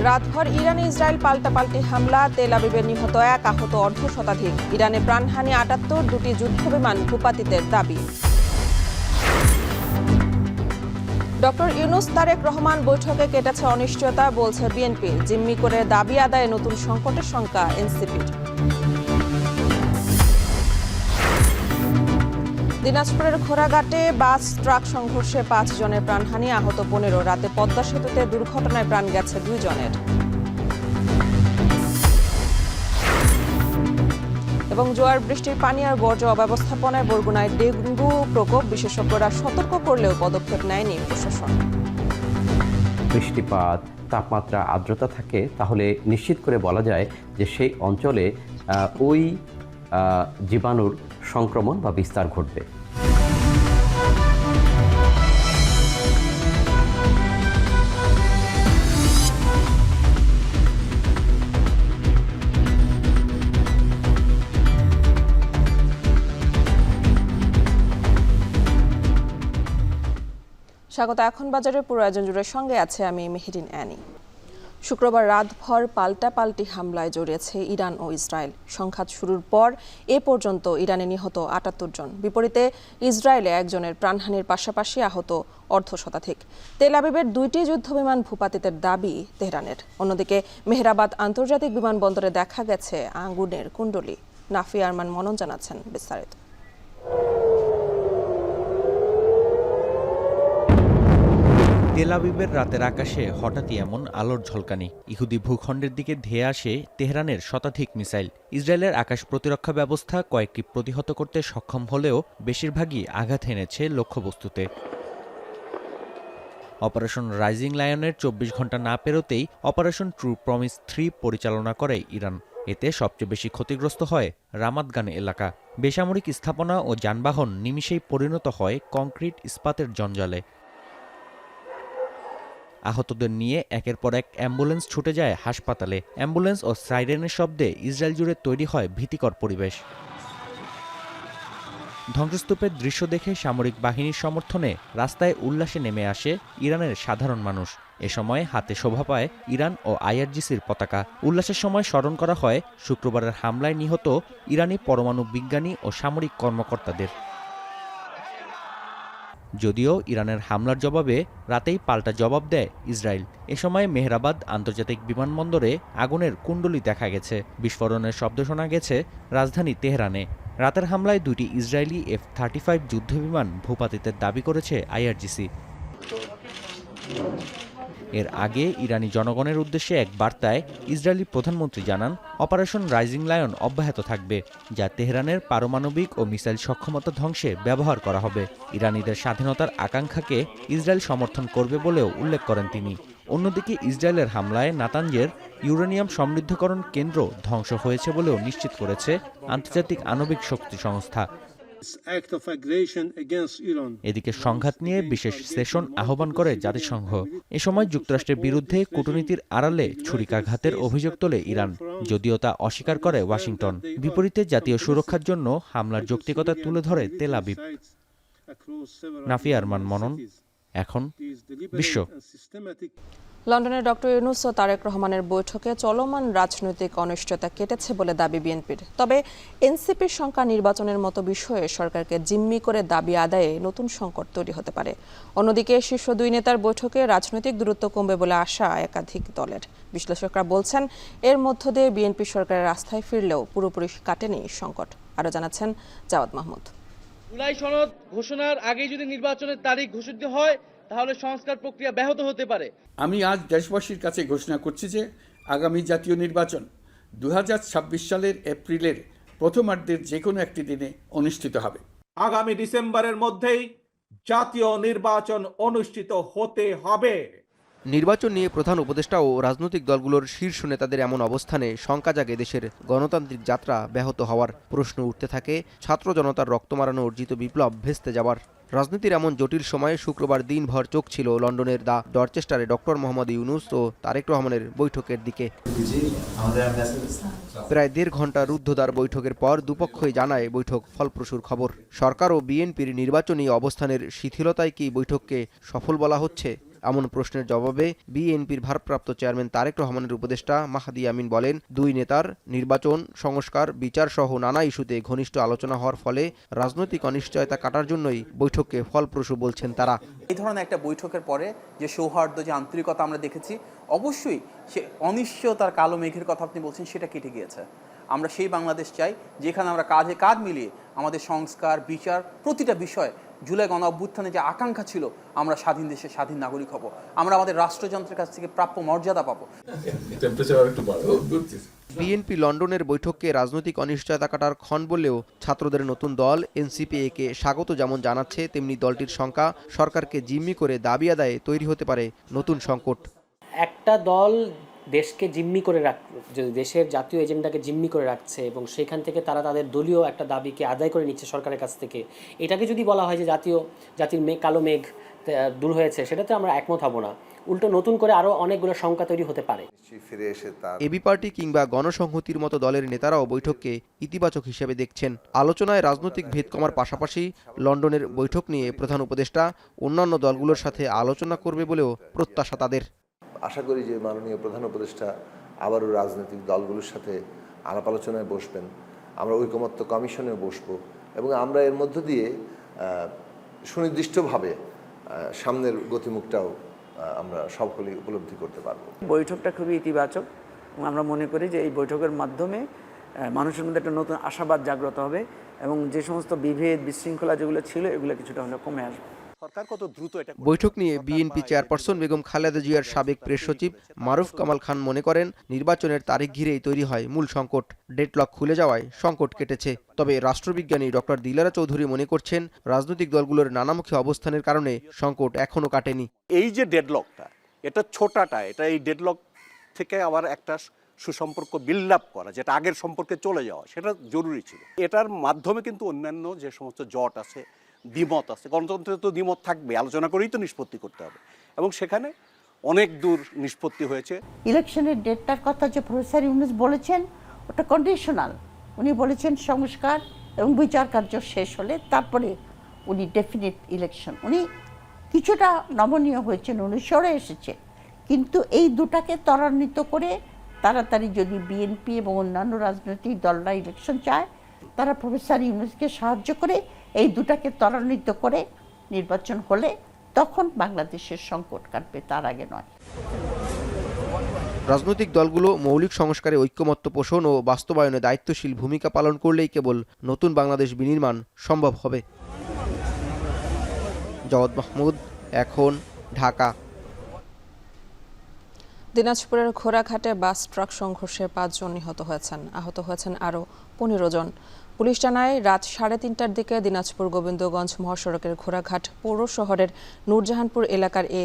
রাতভর ইরানে ইসরায়েল পাল্টাপাল্টি হামলা, তেল আবিবে নিহত 1, আহত অর্ধশতাধিক। ইরানে প্রাণহানি 78, দুটি যুদ্ধবিমান ভূপাতিতের দাবি। ডক্টর ইউনূস তারেক রহমান বৈঠকে কেটেছে অনিশ্চয়তা, বলছে বিএনপি। জিম্মি করে দাবি আদায়ে নতুন সংকটের শঙ্কা এনসিপির। দিনাজপুরের ঘোড়াঘাটে বাস ট্রাক সংঘর্ষে 5 জনের প্রাণহানি, আহত 15। রাতে পদ্মা সেতুতে দুর্ঘটনায় প্রাণ গেছে 2 জনের। এবং জোয়ার বৃষ্টির পানি আর বর্জ্য অব্যবস্থাপনায় বরগুনায় ডেঙ্গু প্রকোপ, বিশেষজ্ঞরা সতর্ক করলেও পদক্ষেপ নেয়নি প্রশাসন। বৃষ্টিপাত, তাপমাত্রা, আর্দ্রতা থাকে, তাহলে নিশ্চিত করে বলা যায় যে সেই অঞ্চলে ওই জীবাণুর সংক্রমণ বা বিস্তার ঘটবে। স্বাগত। এখন বাজারের পুরো আয়োজন জুড়ে সঙ্গে আছে আমি মেহেরিন অ্যানি। শুক্রবার রাতভর পাল্টাপাল্টি হামলায় জড়িয়েছে ইরান ও ইসরায়েল। সংঘাত শুরুর পর এ পর্যন্ত ইরানে নিহত 78 জন। বিপরীতে ইসরায়েলে 1 জনের প্রাণহানির পাশাপাশি আহত অর্ধশতাধিক। তেল আবিবের 2টি যুদ্ধবিমান ভূপাতিতের দাবি তেহরানের। অন্যদিকে মেহরাবাদ আন্তর্জাতিক বিমানবন্দরে দেখা গেছে আগুনের কুণ্ডলী। নাফি আরমান মনন জানাচ্ছেন বিস্তারিত। তেল আবিবের রাতের আকাশে হঠাৎই এমন আলোর ঝলকানি। ইহুদি ভূখণ্ডের দিকে ধেয়ে আসে তেহরানের শতাধিক মিসাইল। ইসরায়েলের আকাশ প্রতিরক্ষা ব্যবস্থা কয়েকটি প্রতিহত করতে সক্ষম হলেও বেশিরভাগই আঘাত এনেছে লক্ষ্যবস্তুতে। অপারেশন রাইজিং লায়নের 24 ঘন্টা না পেরোতেই অপারেশন ট্রু প্রমিস 3 পরিচালনা করে ইরান। এতে সবচেয়ে বেশি ক্ষতিগ্রস্ত হয় রামাদগান এলাকা। বেসামরিক স্থাপনা ও যানবাহন নিমিষেই পরিণত হয় কংক্রিট ইস্পাতের জঞ্জালে। আহতদের নিয়ে একের পর এক অ্যাম্বুলেন্স ছুটে যায় হাসপাতালে। অ্যাম্বুলেন্স ও সাইরেনের শব্দে ইসরায়েল জুড়ে তৈরি হয় ভীতিকর পরিবেশ। ধ্বংসস্তূপের দৃশ্য দেখে সামরিক বাহিনীর সমর্থনে রাস্তায় উল্লাসে নেমে আসে ইরানের সাধারণ মানুষ। এ সময় হাতে শোভা পায় ইরান ও আইআরজিসির পতাকা। উল্লাসের সময় স্মরণ করা হয় শুক্রবারের হামলায় নিহত ইরানি পরমাণু বিজ্ঞানী ও সামরিক কর্মকর্তাদের। যদিও ইরানের হামলার জবাবে রাতেই পাল্টা জবাব দেয় ইসরায়েল। এ সময় মেহরাবাদ আন্তর্জাতিক বিমানবন্দরে আগুনের কুণ্ডলী দেখা গেছে। বিস্ফোরণের শব্দ শোনা গেছে রাজধানী তেহরানে। রাতের হামলায় 2টি ইসরায়েলি F-35 যুদ্ধবিমান ভূপাতিতের দাবি করেছে আইআরজিসি। এর আগে ইরানি জনগণের উদ্দেশ্যে এক বার্তায় ইসরায়েলি প্রধানমন্ত্রী জানান, অপারেশন রাইজিং লায়ন অব্যাহত থাকবে, যা তেহরানের পারমাণবিক ও মিসাইল সক্ষমতা ধ্বংসে ব্যবহার করা হবে। ইরানিদের স্বাধীনতার আকাঙ্ক্ষাকে ইসরায়েল সমর্থন করবে বলেও উল্লেখ করেন তিনি। অন্যদিকে ইসরায়েলের হামলায় নাতানজের ইউরেনিয়াম সমৃদ্ধকরণ কেন্দ্র ধ্বংস হয়েছে বলেও নিশ্চিত করেছে আন্তর্জাতিক আণবিক শক্তি সংস্থা। এদিকে সংঘাত নিয়ে বিশেষ সেশন আহ্বান করে জাতিসংঘ। এ সময় যুক্তরাষ্ট্রের বিরুদ্ধে কূটনীতির আড়ালে ছুরিকাঘাতের অভিযোগ তোলে ইরান, যদিও তা অস্বীকার করে ওয়াশিংটন। বিপরীতে জাতীয় সুরক্ষার জন্য হামলার যৌক্তিকতা তুলে ধরে তেল আবিব। নাফি আরমান মনন, এখন বিশ্ব। লন্ডনে ডক্টর ইউনূস ও তারেক রহমানের বৈঠকে চলমান রাজনৈতিক অনিশ্চয়তা কেটেছে বলে দাবি বিএনপির। তবে এনসিপির শঙ্কা নির্বাচনের মতো বিষয়ে সরকারকে জিম্মি করে দাবি আদায়ে নতুন সংকট তৈরি হতে পারে। অন্যদিকে শীর্ষ 2 নেতার বৈঠকে রাজনৈতিক দূরত্ব কমবে বলে আশা একাধিক দলের। বিশ্লেষকরা বলছেন, এর মধ্য দিয়ে বিএনপি সরকারের আস্থায় ফিরলেও পুরোপুরি কাটেনি সংকট। আরও জানাচ্ছেন জাওয়াদ মাহমুদ। জুলাই সনদ ঘোষণার আগেই যদি নির্বাচনের তারিখ ঘোষিত হয়, তাহলে সংস্কার প্রক্রিয়া ব্যাহত হতে পারে। আমি আজ দেশবাসীর কাছে ঘোষণা করছি যে আগামী জাতীয় নির্বাচন 2026 সালের এপ্রিলের প্রথমার্ধের যে কোনো একটি দিনে অনুষ্ঠিত হবে। আগামী ডিসেম্বরের মধ্যেই জাতীয় নির্বাচন অনুষ্ঠিত হতে হবে। নির্বাচন নিয়ে প্রধান উপদেষ্টা ও রাজনৈতিক দলগুলোর শীর্ষ নেতাদের এমন অবস্থানে শঙ্কা জাগে দেশের গণতান্ত্রিক যাত্রা ব্যাহত হওয়ার। প্রশ্ন উঠতে থাকে ছাত্র জনতার রক্তমারানো অর্জিত বিপ্লব ভেস্তে যাবার। রাজনীতির এমন জটিল সময়ে শুক্রবার দিনভর চোখ ছিল লন্ডনের দ্য ডরচেস্টারে ডক্টর মোহাম্মদ ইউনূস ও তারেক রহমানের বৈঠকের দিকে। প্রায় 1.5 ঘন্টা রুদ্ধদ্বার বৈঠকের পর দুপক্ষই জানায় বৈঠক ফলপ্রসূর খবর। সরকার ও বিএনপির নির্বাচনী অবস্থানের শিথিলতায় কি বৈঠককে সফল বলা হচ্ছে? এমন প্রশ্নের জবাবে বিএনপির ভারপ্রাপ্ত চেয়ারম্যান তারেক রহমানের উপদেষ্টা মাহদি আমিন বলেন, দুই নেতার নির্বাচন, সংস্কার, বিচার সহ নানা ইস্যুতে ঘনিষ্ঠ আলোচনা হওয়ার ফলে রাজনৈতিক অনিশ্চয়তা কাটার জন্যই বৈঠককে ফলপ্রসূ বলছেন তারা। এই ধরনের একটা বৈঠকের পরে যে সৌহার্দ্য, যে আন্তরিকতা আমরা দেখেছি, অবশ্যই সে অনিশ্চয়তার কালো মেঘের কথা আপনি বলছেন সেটা কেটে গিয়েছে। আমরা সেই বাংলাদেশ চাই যেখানে আমরা কাঁধে কাঁধ মিলিয়ে আমাদের সংস্কার, বিচার, প্রতিটা বিষয় জুলাই গণ অভ্যুত্থানে যে আকাঙ্ক্ষা ছিল আমরা স্বাধীন দেশের স্বাধীন নাগরিক হব, আমরা আমাদের রাষ্ট্রযন্ত্রের কাছ থেকে প্রাপ্য মর্যাদা পাবো। বিএনপি লন্ডনের বৈঠককে রাজনৈতিক অনিশ্চয়তা কাটার ক্ষণ বললেও ছাত্রদের নতুন দল এনসিপি একে স্বাগত যেমন জানাচ্ছে, তেমনি দলটির শঙ্কা সরকারকে জিম্মি করে দাবি আদায়ে তৈরি হতে পারে নতুন সংকট। একটা দল দেশকে জিম্মি করে দেশের জাতীয় এজেন্ডাকে জিম্মি করে রাখছে এবং সেখান থেকে তারা তাদের দলীয় একটা দাবিকে আদায় করে নিচ্ছে সরকারের কাছ থেকে, এটাকে যদি বলা হয় যে জাতির কালো মেঘ দূর হয়েছে, সেটাতে আমরা একমত হব না। উল্টো নতুন করে আরও অনেকগুলো শঙ্কা তৈরি হতে পারে। এবি পার্টি কিংবা গণসংহতির মতো দলের নেতারাও বৈঠককে ইতিবাচক হিসেবে দেখছেন। আলোচনায় রাজনৈতিক ভেদ কমার পাশাপাশি লন্ডনের বৈঠক নিয়ে প্রধান উপদেষ্টা অন্যান্য দলগুলোর সাথে আলোচনা করবে বলেও প্রত্যাশা তাদের। আশা করি যে মাননীয় প্রধান উপদেষ্টা আবারও রাজনৈতিক দলগুলোর সাথে আলাপ আলোচনায় বসবেন, আমরা ঐকমত্য কমিশনেও বসবো এবং আমরা এর মধ্য দিয়ে সুনির্দিষ্টভাবে সামনের গতিমুখটাও আমরা সকলেই উপলব্ধি করতে পারবো। বৈঠকটা খুবই ইতিবাচক এবং আমরা মনে করি যে এই বৈঠকের মাধ্যমে মানুষের মধ্যে একটা নতুন আশাবাদ জাগ্রত হবে এবং যে সমস্ত বিভেদ, বিশৃঙ্খলা যেগুলো ছিল এগুলো কিছুটা হলেও কমে আসবে। বৈঠক নিয়ে বিএনপি চেয়ারপারসন বেগম খালেদা জিয়ার সাবেক প্রেস সচিব মারুফ কামাল খান মনে করেন, নির্বাচনের তারিখ ঘিরেই তৈরি হয় মূল সংকট। ডেডলক খুলে যাওয়ায় সংকট কেটেছে। তবে রাষ্ট্রবিজ্ঞানী ডক্টর দিলারা চৌধুরী মনে করছেন, রাজনৈতিক দলগুলোর নানামুখী অবস্থানের কারণে সংকট এখনো কাটেনি। এই যে ডেডলকটা, এটা ছোটাটা, এটা এই ডেডলক থেকে আবার একটা সুসম্পর্ক বিল্ড আপ করা, যেটা আগের সম্পর্কে চলে যাওয়া, সেটা জরুরি ছিল। এটার মাধ্যমে কিন্তু অন্যান্য যে সমস্ত জট আছে, দ্বিমত আছে, গণতন্ত্রে তো দ্বিমত থাকবে, আলোচনা করেই তো নিষ্পত্তি করতে হবে এবং সেখানে অনেক দূর নিষ্পত্তি হয়েছে। ইলেকশনের ডেটটার কথা যে প্রফেসর ইউনূস বলেছেন ওটা কন্ডিশনাল। উনি বলেছেন সংস্কার এবং বিচার কার্য শেষ হলে তারপরে উনি ডেফিনিট ইলেকশন। উনি কিছুটা নমনীয় হয়েছেন, উনি সরে এসেছে, কিন্তু এই দুটাকে ত্বরান্বিত করে তাড়াতাড়ি যদি বিএনপি এবং অন্যান্য রাজনৈতিক দলরা ইলেকশন চায়, তারা প্রফেসর ইউনূসকে সাহায্য করে এই দুটাকে ত্বরান্বিত করে নির্বাচন হলে তখন বাংলাদেশের সংকট কাটবে, তার আগে নয়। রাজনৈতিক দলগুলো মৌলিক সংস্কারে ঐক্যমত্য পোষণ ও বাস্তবায়নে দায়িত্বশীল ভূমিকা পালন করলেই কেবল নতুন বাংলাদেশ বিনির্মাণ সম্ভব হবে। জওয়াদ মাহমুদ, এখন, ঢাকা। দিনাজপুরের ঘোড়াঘাটে বাস ট্রাক সংঘর্ষে 5 জন নিহত হয়েছেন, আহত হয়েছেন আরও 15 জন। পুলিশ জানায়, রাত 3:30টার দিকে দিনাজপুর গোবিন্দগঞ্জ মহাসড়কের ঘোড়াঘাট পৌর শহরের নূরজাহানপুর এলাকার এ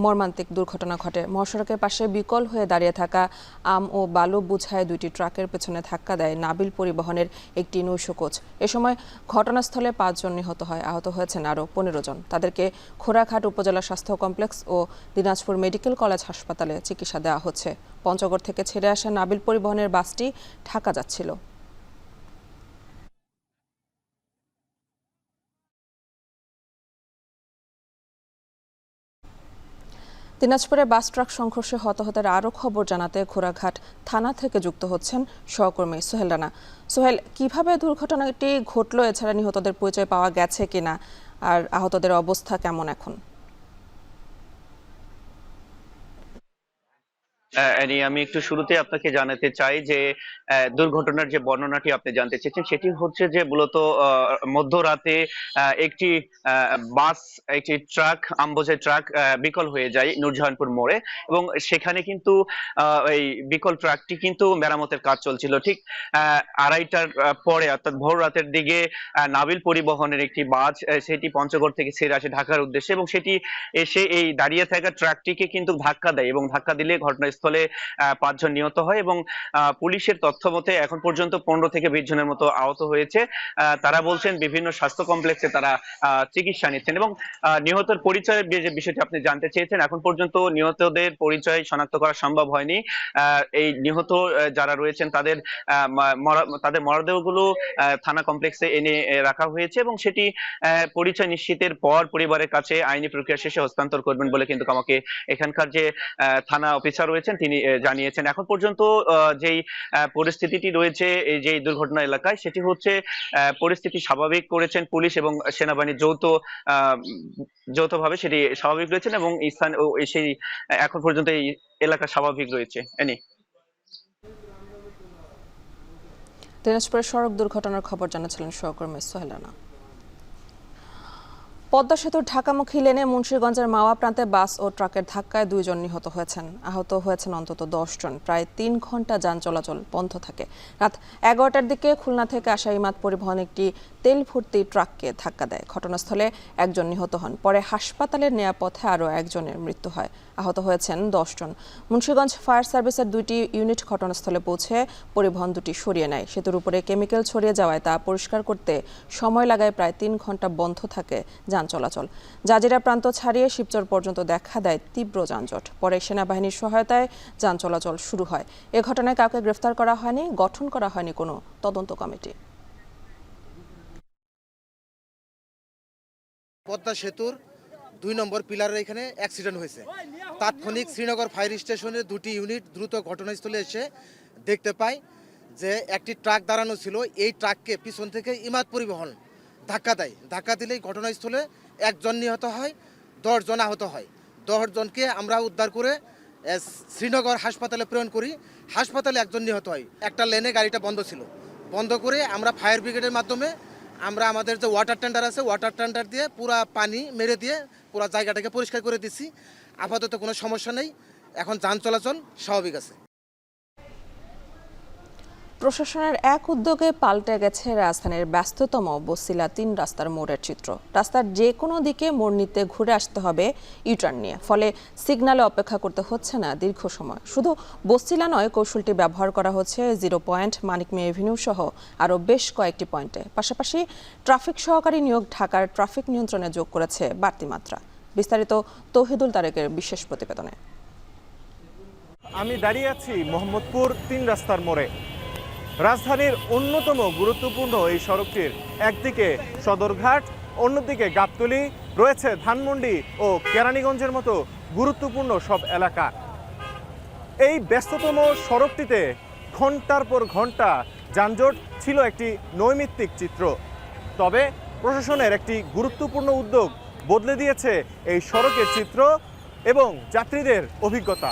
মর্মান্তিক দুর্ঘটনা ঘটে। মহাসড়কের পাশে বিকল হয়ে দাঁড়িয়ে থাকা আম ও বালু বোঝায় 2টি ট্রাকের পেছনে ধাক্কা দেয় নাবিল পরিবহনের একটি নৈশ কোচ। এ সময় ঘটনাস্থলে 5 জন নিহত হয়, আহত হয়েছেন আরও 15 জন। তাদেরকে ঘোড়াঘাট উপজেলা স্বাস্থ্য কমপ্লেক্স ও দিনাজপুর মেডিকেল কলেজ হাসপাতালে চিকিৎসা দেওয়া হচ্ছে। পঞ্চগড় থেকে ছেড়ে আসা নাবিল পরিবহনের বাসটি ঢাকা যাচ্ছিল। দিনাজপুরে বাস ট্রাক সংঘর্ষে হতাহতের আরও খবর জানাতে ঘোড়াঘাট থানা থেকে যুক্ত হচ্ছেন সহকর্মী সোহেল রানা। সোহেল, কিভাবে দুর্ঘটনাটি ঘটলো, এছাড়া নিহতদের পরিচয় পাওয়া গেছে কিনা, আর আহতদের অবস্থা কেমন এখন? আমি একটু শুরুতে আপনাকে জানাতে চাই যে দুর্ঘটনার যে বর্ণনাটি আপনি জানতে চেয়েছেন সেটি হচ্ছে যে মূলত মধ্যরাতে একটি বাস, একটি ট্রাক, আমবোঝাই ট্রাক বিকল হয়ে যায় নূরজাহানপুর মোড়ে এবং সেখানে কিন্তু এই বিকল ট্রাকটি কিন্তু মেরামতের কাজ চলছিল। ঠিক 2:30টার পরে অর্থাৎ ভোর রাতের দিকে নাবিল পরিবহনের একটি বাস সেটি পঞ্চগড় থেকে ছেড়ে আসে ঢাকার উদ্দেশ্যে এবং সেটি এসে এই দাঁড়িয়ে থাকা ট্রাকটিকে কিন্তু ধাক্কা দেয় এবং ধাক্কা দিলে ঘটনাস্থলে ঘটনাস্থলে 5 জন নিহত হয় এবং পুলিশের তথ্য মতে এখন পর্যন্ত 15 থেকে 20 জনের মতো আহত হয়েছে। তারা বলছেন বিভিন্ন স্বাস্থ্য কমপ্লেক্সে তারা চিকিৎসা নিচ্ছেন এবং নিহতের পরিচয়ের যে বিষয়টি আপনি জানতে চেয়েছেন, এখন পর্যন্ত নিহতদের পরিচয় শনাক্ত করা সম্ভব হয়নি। এই নিহত যারা রয়েছেন তাদের মরদেহগুলো থানা কমপ্লেক্সে এনে রাখা হয়েছে এবং সেটি পরিচয় নিশ্চিতের পর পরিবারের কাছে আইনি প্রক্রিয়া শেষে হস্তান্তর করবেন বলে কিন্তু আমাকে এখানকার যে থানা অফিসার রয়েছেন তিনি জানিয়েছেন। এখন পর্যন্ত যেই পরিস্থিতিটি রয়েছে এই যে দুর্ঘটনা এলাকায়, সেটি হচ্ছে পরিস্থিতি স্বাভাবিক করেছেন পুলিশ এবং সেনাবাহিনী যৌথভাবে সেটি স্বাভাবিক রয়েছেন এবং স্থান সেই এখন পর্যন্ত এই এলাকা স্বাভাবিক রয়েছে। দিনাজপুরের সড়ক দুর্ঘটনার খবর জানাচ্ছিলেন সহকর্মী সোহেল রানা। পদ্মা সেতুর ঢাকামুখী লেনে মুন্সিগঞ্জের মাওয়া প্রান্তে বাস ও ট্রাকের ধাক্কায় 2 জন নিহত হয়েছেন। আহত হয়েছেন অন্তত 10 জন। প্রায় 3 ঘন্টা যান চলাচল বন্ধ থাকে। রাত 11টার দিকে খুলনা থেকে আসা ইমাদ পরিবহন একটি তেল ভর্তি ট্রাককে ধাক্কা দেয়। ঘটনাস্থলে 1 জন নিহত হন। পরে হাসপাতালে নেওয়ার পথে আরও 1 জনের মৃত্যু হয়। আহত হয়েছেন 10 জন। মুন্সিগঞ্জ ফায়ার সার্ভিসের 2টি ইউনিট ঘটনাস্থলে পৌঁছে পরিবহন দুটি সরিয়ে নেয়। সেতুর উপরে কেমিক্যাল ছড়িয়ে যাওয়ায় তা পরিষ্কার করতে সময় লাগায়। প্রায় 3 ঘন্টা বন্ধ থাকে যান চলাচল। জাজিরা প্রান্ত ছাড়িয়ে শিবচর পর্যন্ত দেখা দেয় তীব্র যানজট। পরে সেনাবাহিনীর সহায়তায় যান চলাচল শুরু হয়। এ ঘটনায় কাউকে গ্রেফতার করা হয়নি, গঠন করা হয়নি কোনো তদন্ত কমিটি। পদ্মা সেতুর 2 নম্বর পিলারের এখানে অ্যাক্সিডেন্ট হয়েছে। তাৎক্ষণিক শ্রীনগর ফায়ার স্টেশনের 2টি ইউনিট দ্রুত ঘটনাস্থলে এসে দেখতে পায় যে একটি ট্রাক দাঁড়ানো ছিল। এই ট্রাককে পিছন থেকে ইমাদ পরিবহন ধাক্কা দেয়। ধাক্কা দিলেই ঘটনাস্থলে 1 জন নিহত হয়, 10 জন আহত হয়। 10 জনকে আমরা উদ্ধার করে শ্রীনগর হাসপাতালে প্রেরণ করি। হাসপাতালে 1 জন নিহত হয়। একটা লেনে গাড়িটা বন্ধ ছিল, বন্ধ করে আমরা ফায়ার ব্রিগেডের মাধ্যমে আমরা আমাদের যে ওয়াটার ট্যান্ডার আছে, ওয়াটার ট্যান্ডার দিয়ে পুরা পানি মেরে দিয়ে পুরা জায়গাটাকে পরিষ্কার করে দিচ্ছি। আপাতত কোনো সমস্যা নেই, এখন যান চলাচল স্বাভাবিক আছে। প্রশাসনের এক উদ্যোগে পাল্টে গেছে রাজধানীর ব্যস্ততম বছিলা 3 রাস্তার মোড়ের চিত্র। রাস্তার যে কোনো দিকে মোড় নিতে ঘুরে আসতে হবে ইউটার্ন নিয়ে। ফলে সিগন্যালে অপেক্ষা করতে হচ্ছে না দীর্ঘ সময়। শুধু বছিলা নয়, কৌশলটি ব্যবহার করা হচ্ছে 0 পয়েন্ট, মানিক মিয়া এভিনিউ সহ আরও বেশ কয়েকটি পয়েন্টে। পাশাপাশি ট্রাফিক সহকারী নিয়োগ ঢাকার ট্রাফিক নিয়ন্ত্রণে যোগ করেছে বাড়তি মাত্রা। বিস্তারিত তৌহিদুল তারেকের বিশেষ প্রতিবেদনে। আমি দাঁড়িয়ে আছি মোহাম্মদপুর 3 রাস্তার মোড়ে। রাজধানীর অন্যতম গুরুত্বপূর্ণ এই সড়কটির একদিকে সদরঘাট, অন্যদিকে গাবতলী, রয়েছে ধানমন্ডি ও কেরানীগঞ্জের মতো গুরুত্বপূর্ণ সব এলাকা। এই ব্যস্ততম সড়কটিতে ঘন্টার পর ঘন্টা যানজট ছিল একটি নৈমিত্তিক চিত্র। তবে প্রশাসনের একটি গুরুত্বপূর্ণ উদ্যোগ বদলে দিয়েছে এই সড়কের চিত্র এবং যাত্রীদের অভিজ্ঞতা।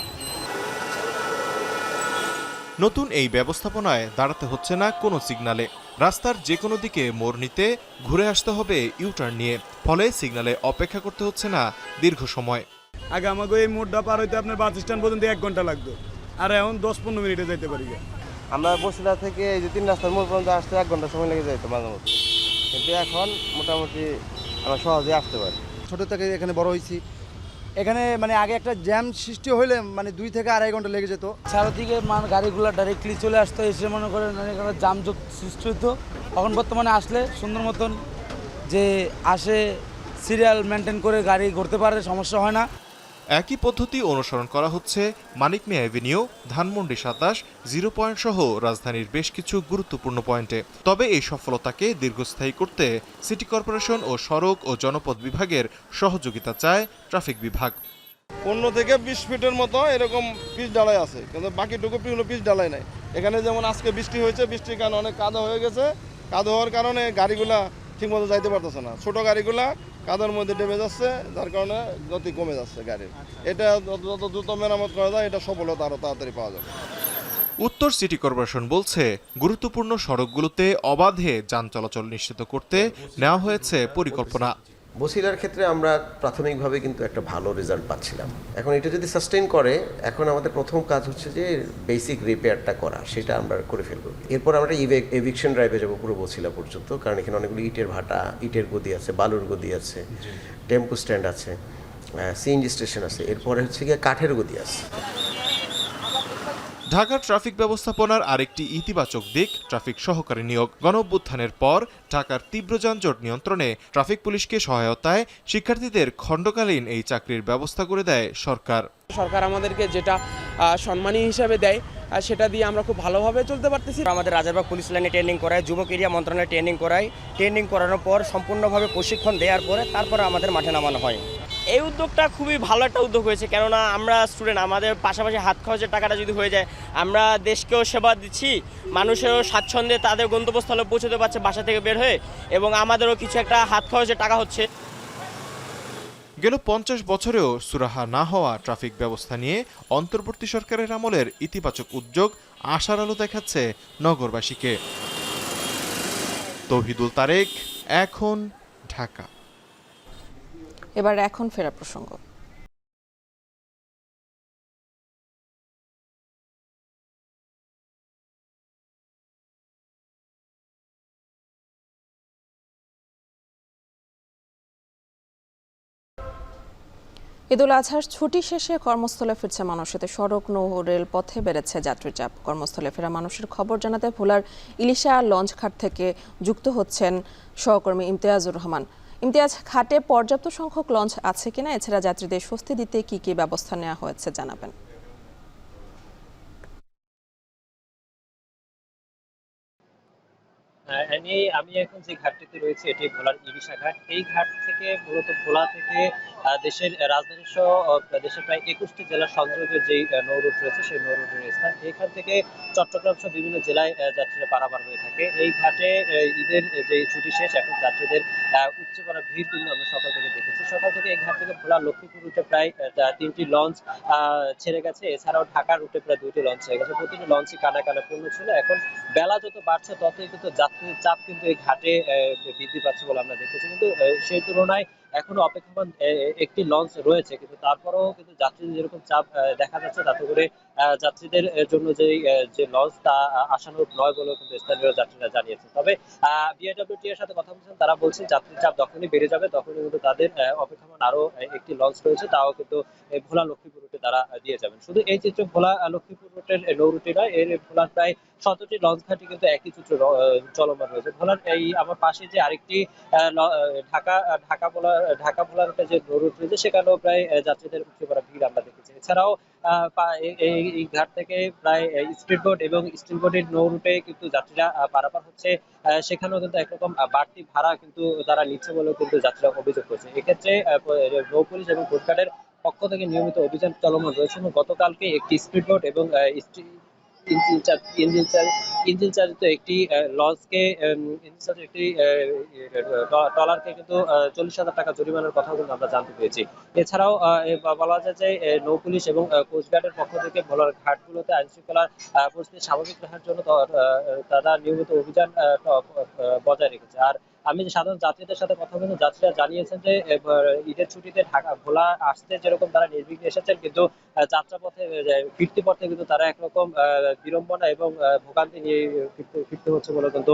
নতুন এই ব্যবস্থাপনায় দাঁড়াতে হচ্ছে না কোনো সিগনালে। রাস্তার যে কোনো দিকে মোড় নিতে ঘুরে আসতে হবে ইউটার্ন নিয়ে। ফলে সিগনালে অপেক্ষা করতে হচ্ছে না দীর্ঘ সময়। আগে আমাকে এই মোড়টা পার হইতে আপনার বাস স্ট্যান্ড পর্যন্ত 1 ঘন্টা লাগতো, আর এখন 10-15 মিনিটে যাইতে পারি। আমরা বছিলা থেকে এই যে 3 রাস্তার মোড় পর্যন্ত আসতে 1 ঘন্টা সময় লেগে যাইতো মাঝে মধ্যে, কিন্তু এখন মোটামুটি আমরা সহজে আসতে পারি। ছোট থেকে এখানে বড় হয়েছি, এখানে মানে আগে একটা জ্যাম সৃষ্টি হইলে মানে 2 থেকে 2.5 ঘন্টা লেগে যেত। চারদিকে গাড়িগুলো ডাইরেক্টলি চলে আসতো, এসে মনে করেন এখানে জামজট সৃষ্টি হতো। এখন বর্তমানে আসলে সুন্দর মতন যে আসে সিরিয়াল মেনটেন করে গাড়ি ঘুরতে পারে, সমস্যা হয় না। একই পদ্ধতি অনুসরণ করা হচ্ছে মানিক মিয়া এভিনিউ, ধানমন্ডি 27, 0 পয়েন্ট সহ রাজধানীর বেশ কিছু গুরুত্বপূর্ণ পয়েন্টে। তবে এই সফলতাকে দীর্ঘস্থায়ী করতে সিটি কর্পোরেশন ও সড়ক ও জনপথ বিভাগের সহযোগিতা চায় ট্রাফিক বিভাগ। 15 থেকে 20 ফিটের মতো এরকম পিচ ঢালাই আছে, কিন্তু বাকিটুকু পিচ ঢালাই নাই। এখানে যেমন আজকে বৃষ্টি হয়েছে, বৃষ্টির কারণে অনেক কাদা হয়ে গেছে। কাদা হওয়ার কারণে গাড়িগুলা ঠিকমতো যাইতে পারতেছে না। ছোট গাড়িগুলা কাদার মধ্যে ডেবে যাচ্ছে, যার কারণে গতি কমে যাচ্ছে গাড়ির। এটা যত দ্রুত মেরামত করা যায়, এটা সফলতা আরও তাড়াতাড়ি পাওয়া যাবে। উত্তর সিটি কর্পোরেশন বলছে, গুরুত্বপূর্ণ সড়কগুলোতে অবাধে যান চলাচল নিশ্চিত করতে নেওয়া হয়েছে পরিকল্পনা। বছিলার ক্ষেত্রে আমরা প্রাথমিকভাবে কিন্তু একটা ভালো রেজাল্ট পাচ্ছিলাম। এখন এটা যদি সাস্টেইন করে, এখন আমাদের প্রথম কাজ হচ্ছে যে বেসিক রিপেয়ারটা করা, সেটা আমরা করে ফেলবো। এরপর আমরা এভিকশন ড্রাইভে যাবো পুরো বছিলা পর্যন্ত, কারণ এখানে অনেকগুলো ইটের ভাটা, ইটের গদি আছে, বালুর গদি আছে, টেম্পো স্ট্যান্ড আছে, সিএনজি স্টেশন আছে, এরপরে হচ্ছে গিয়ে কাঠের গদি আছে। ঢাকার ট্রাফিক ব্যবস্থাপনার আরেকটি ইতিবাচক দিক ট্রাফিক সহকারী নিয়োগ। গণঅভ্যুত্থানের পর ঢাকার তীব্র যানজট নিয়ন্ত্রণে ট্রাফিক পুলিশকে সহায়তায় শিক্ষার্থীদের খণ্ডকালীন এই চাকরির ব্যবস্থা করে দেয় সরকার। সরকার আমাদেরকে যেটা সম্মানী হিসাবে দেয় সেটা দিয়ে আমরা খুব ভালোভাবে চলতে পারতেছি। আমাদের রাজারবাগ পুলিশ লাইনে ট্রেনিং করায়, যুবক এরিয়া মন্ত্রণালয়ে ট্রেনিং করায়, ট্রেনিং করানোর পর সম্পূর্ণভাবে প্রশিক্ষণ দেওয়ার পরে তারপরে আমাদের মাঠে নামানো হয়। এই উদ্যোগটা খুবই ভালো একটা উদ্যোগ হয়েছে, কেননা আমরা স্টুডেন্ট, আমাদের পাশাপাশি হাত খরচের টাকাটা যদি হয়ে যায়, আমরা দেশকেও সেবা দিচ্ছি, মানুষেরও স্বাচ্ছন্দ্যে তাদের গন্তব্যস্থলে পৌঁছতে পারছে বাসা থেকে বের হয়ে, এবং আমাদেরও কিছু একটা হাত খরচের টাকা হচ্ছে। গেল 50 বছরেও সুরাহা না হওয়া ট্রাফিক ব্যবস্থা নিয়ে অন্তর্বর্তী সরকারের আমলের ইতিবাচক উদ্যোগ আশার আলো দেখাচ্ছে নগরবাসীকে। তৌহিদুল তারেক, এখন, ঢাকা। এবার এখন ফেরা প্রসঙ্গ। ঈদুল আজহার ছুটি শেষে কর্মস্থলে ফিরছে মানুষ, এতে সড়ক, নৌ রেল পথে বেড়েছে যাত্রী চাপ। কর্মস্থলে ফেরা মানুষের খবর জানাতে ভোলার ইলিশা লঞ্চ ঘাট থেকে যুক্ত হচ্ছেন সহকর্মী ইমতিয়াজুর রহমান। ইমতিয়াজ, ঘাটে পর্যাপ্ত সংখ্যক লঞ্চ আছে কিনা, এছাড়া যাত্রীদের স্বস্তি দিতে কি কি ব্যবস্থা নেওয়া হয়েছে জানাবেন। আমি এখন যে ঘাটটিতে রয়েছে এটি ভোলার ইলিশা ঘাট। এই ঘাট থেকে মূলত ভোলা থেকে দেশের রাজধানী সহ দেশের প্রায় 21টি জেলার সংযোগের যেই নৌরুট রয়েছে সেই নৌরুটের স্থান। এখান থেকে চট্টগ্রাম সহ বিভিন্ন জেলায় যাত্রীরা পারাপার হয়ে থাকে। এই ঘাটে ঈদের যে ছুটি শেষ, এখন যাত্রীদের উপচে পড়া ভিড় কিন্তু আমরা সকাল থেকে দেখেছি। সকাল থেকে এই ঘাট থেকে ভোলা লক্ষ্মীপুর রুটে প্রায় 3টি লঞ্চ ছেড়ে গেছে, এছাড়াও ঢাকা রুটে প্রায় 2টি লঞ্চ ছেড়ে গেছে। প্রতিটি লঞ্চই কানা কানা পূর্ণ ছিল। এখন বেলা যত বাড়ছে ততই কিন্তু যাত্রীদের চাপ কিন্তু এই ঘাটে বৃদ্ধি পাচ্ছে বলে আমরা দেখেছি। কিন্তু সেই তুলনায় এখনো অপেক্ষমান একটি লঞ্চ রয়েছে, কিন্তু তারপরেও কিন্তু যাত্রীদের যেরকম চাপ দেখা যাচ্ছে, তাতে করে যাত্রীদের জন্য যে লঞ্চ তা আশানুরূপ নয় বলেও কিন্তু স্থানীয় যাত্রীরা জানিয়েছে। তবে বিআইডব্লিউটি এর সাথে কথা বলছেন, তারা বলছেন যাত্রীর চাপ যখনই বেড়ে যাবে তখনই কিন্তু তাদের অপেক্ষমান আরো একটি লঞ্চ রয়েছে, তাও কিন্তু ভোলা লক্ষ্মীপুর রুটে তারা দিয়ে যাবেন। শুধু এই চিত্র ভোলা লক্ষ্মীপুর রুটের নৌ রুটে নয়, এর ভোলার প্রায় 17টি লঞ্চ ঘাটে কিন্তু একই চিত্র চলমান রয়েছে। ভোলার এই আমার পাশে যে আরেকটি ঢাকা ভোলা রুটে যে নৌ রুট রয়েছে, সেখানেও প্রায় যাত্রীদের উপচে পড়া ভিড় আমরা দেখেছি। এছাড়াও এই ঘাট থেকে প্রায় স্পিড বোট এবং স্টিল বোটের নৌ রুটে কিন্তু যাত্রীরা পারাপার হচ্ছে, সেখানেও কিন্তু একরকম বাড়তি ভাড়া কিন্তু তারা নিচ্ছে বলেও কিন্তু যাত্রীরা অভিযোগ করছে। এক্ষেত্রে নৌ পুলিশ এবং কোস্টগার্ডের পক্ষ থেকে নিয়মিত অভিযান চলমান রয়েছে এবং গতকালকে একটি স্পিড বোট এবং ইঞ্জিন চালিত একটি লঞ্চকে একটি ট্রলারকে কিন্তু 40,000 টাকা জরিমানার কথা কিন্তু আমরা জানতে পেরেছি। এছাড়াও বলা যায় যে নৌ পুলিশ এবং কোস্টগার্ডের পক্ষ থেকে ভোলার ঘাটগুলোতে আইন শৃঙ্খলার পরিস্থিতি স্বাভাবিক রাখার জন্য তারা নিয়মিত অভিযান বজায় রেখেছে। আর আমি সাধারণ যাত্রীদের সাথে কথা বলতে, যাত্রীরা জানিয়েছেন যে ঈদের ছুটিতে ঢাকা ভোলা আসতে যেরকম তারা নির্বিঘ্নে এসেছেন, কিন্তু যাত্রাপথে ফিরতি পথে কিন্তু তারা একরকম বিড়ম্বনা এবং ভোগান্তি নিয়ে ফিরতে হচ্ছে বলে কিন্তু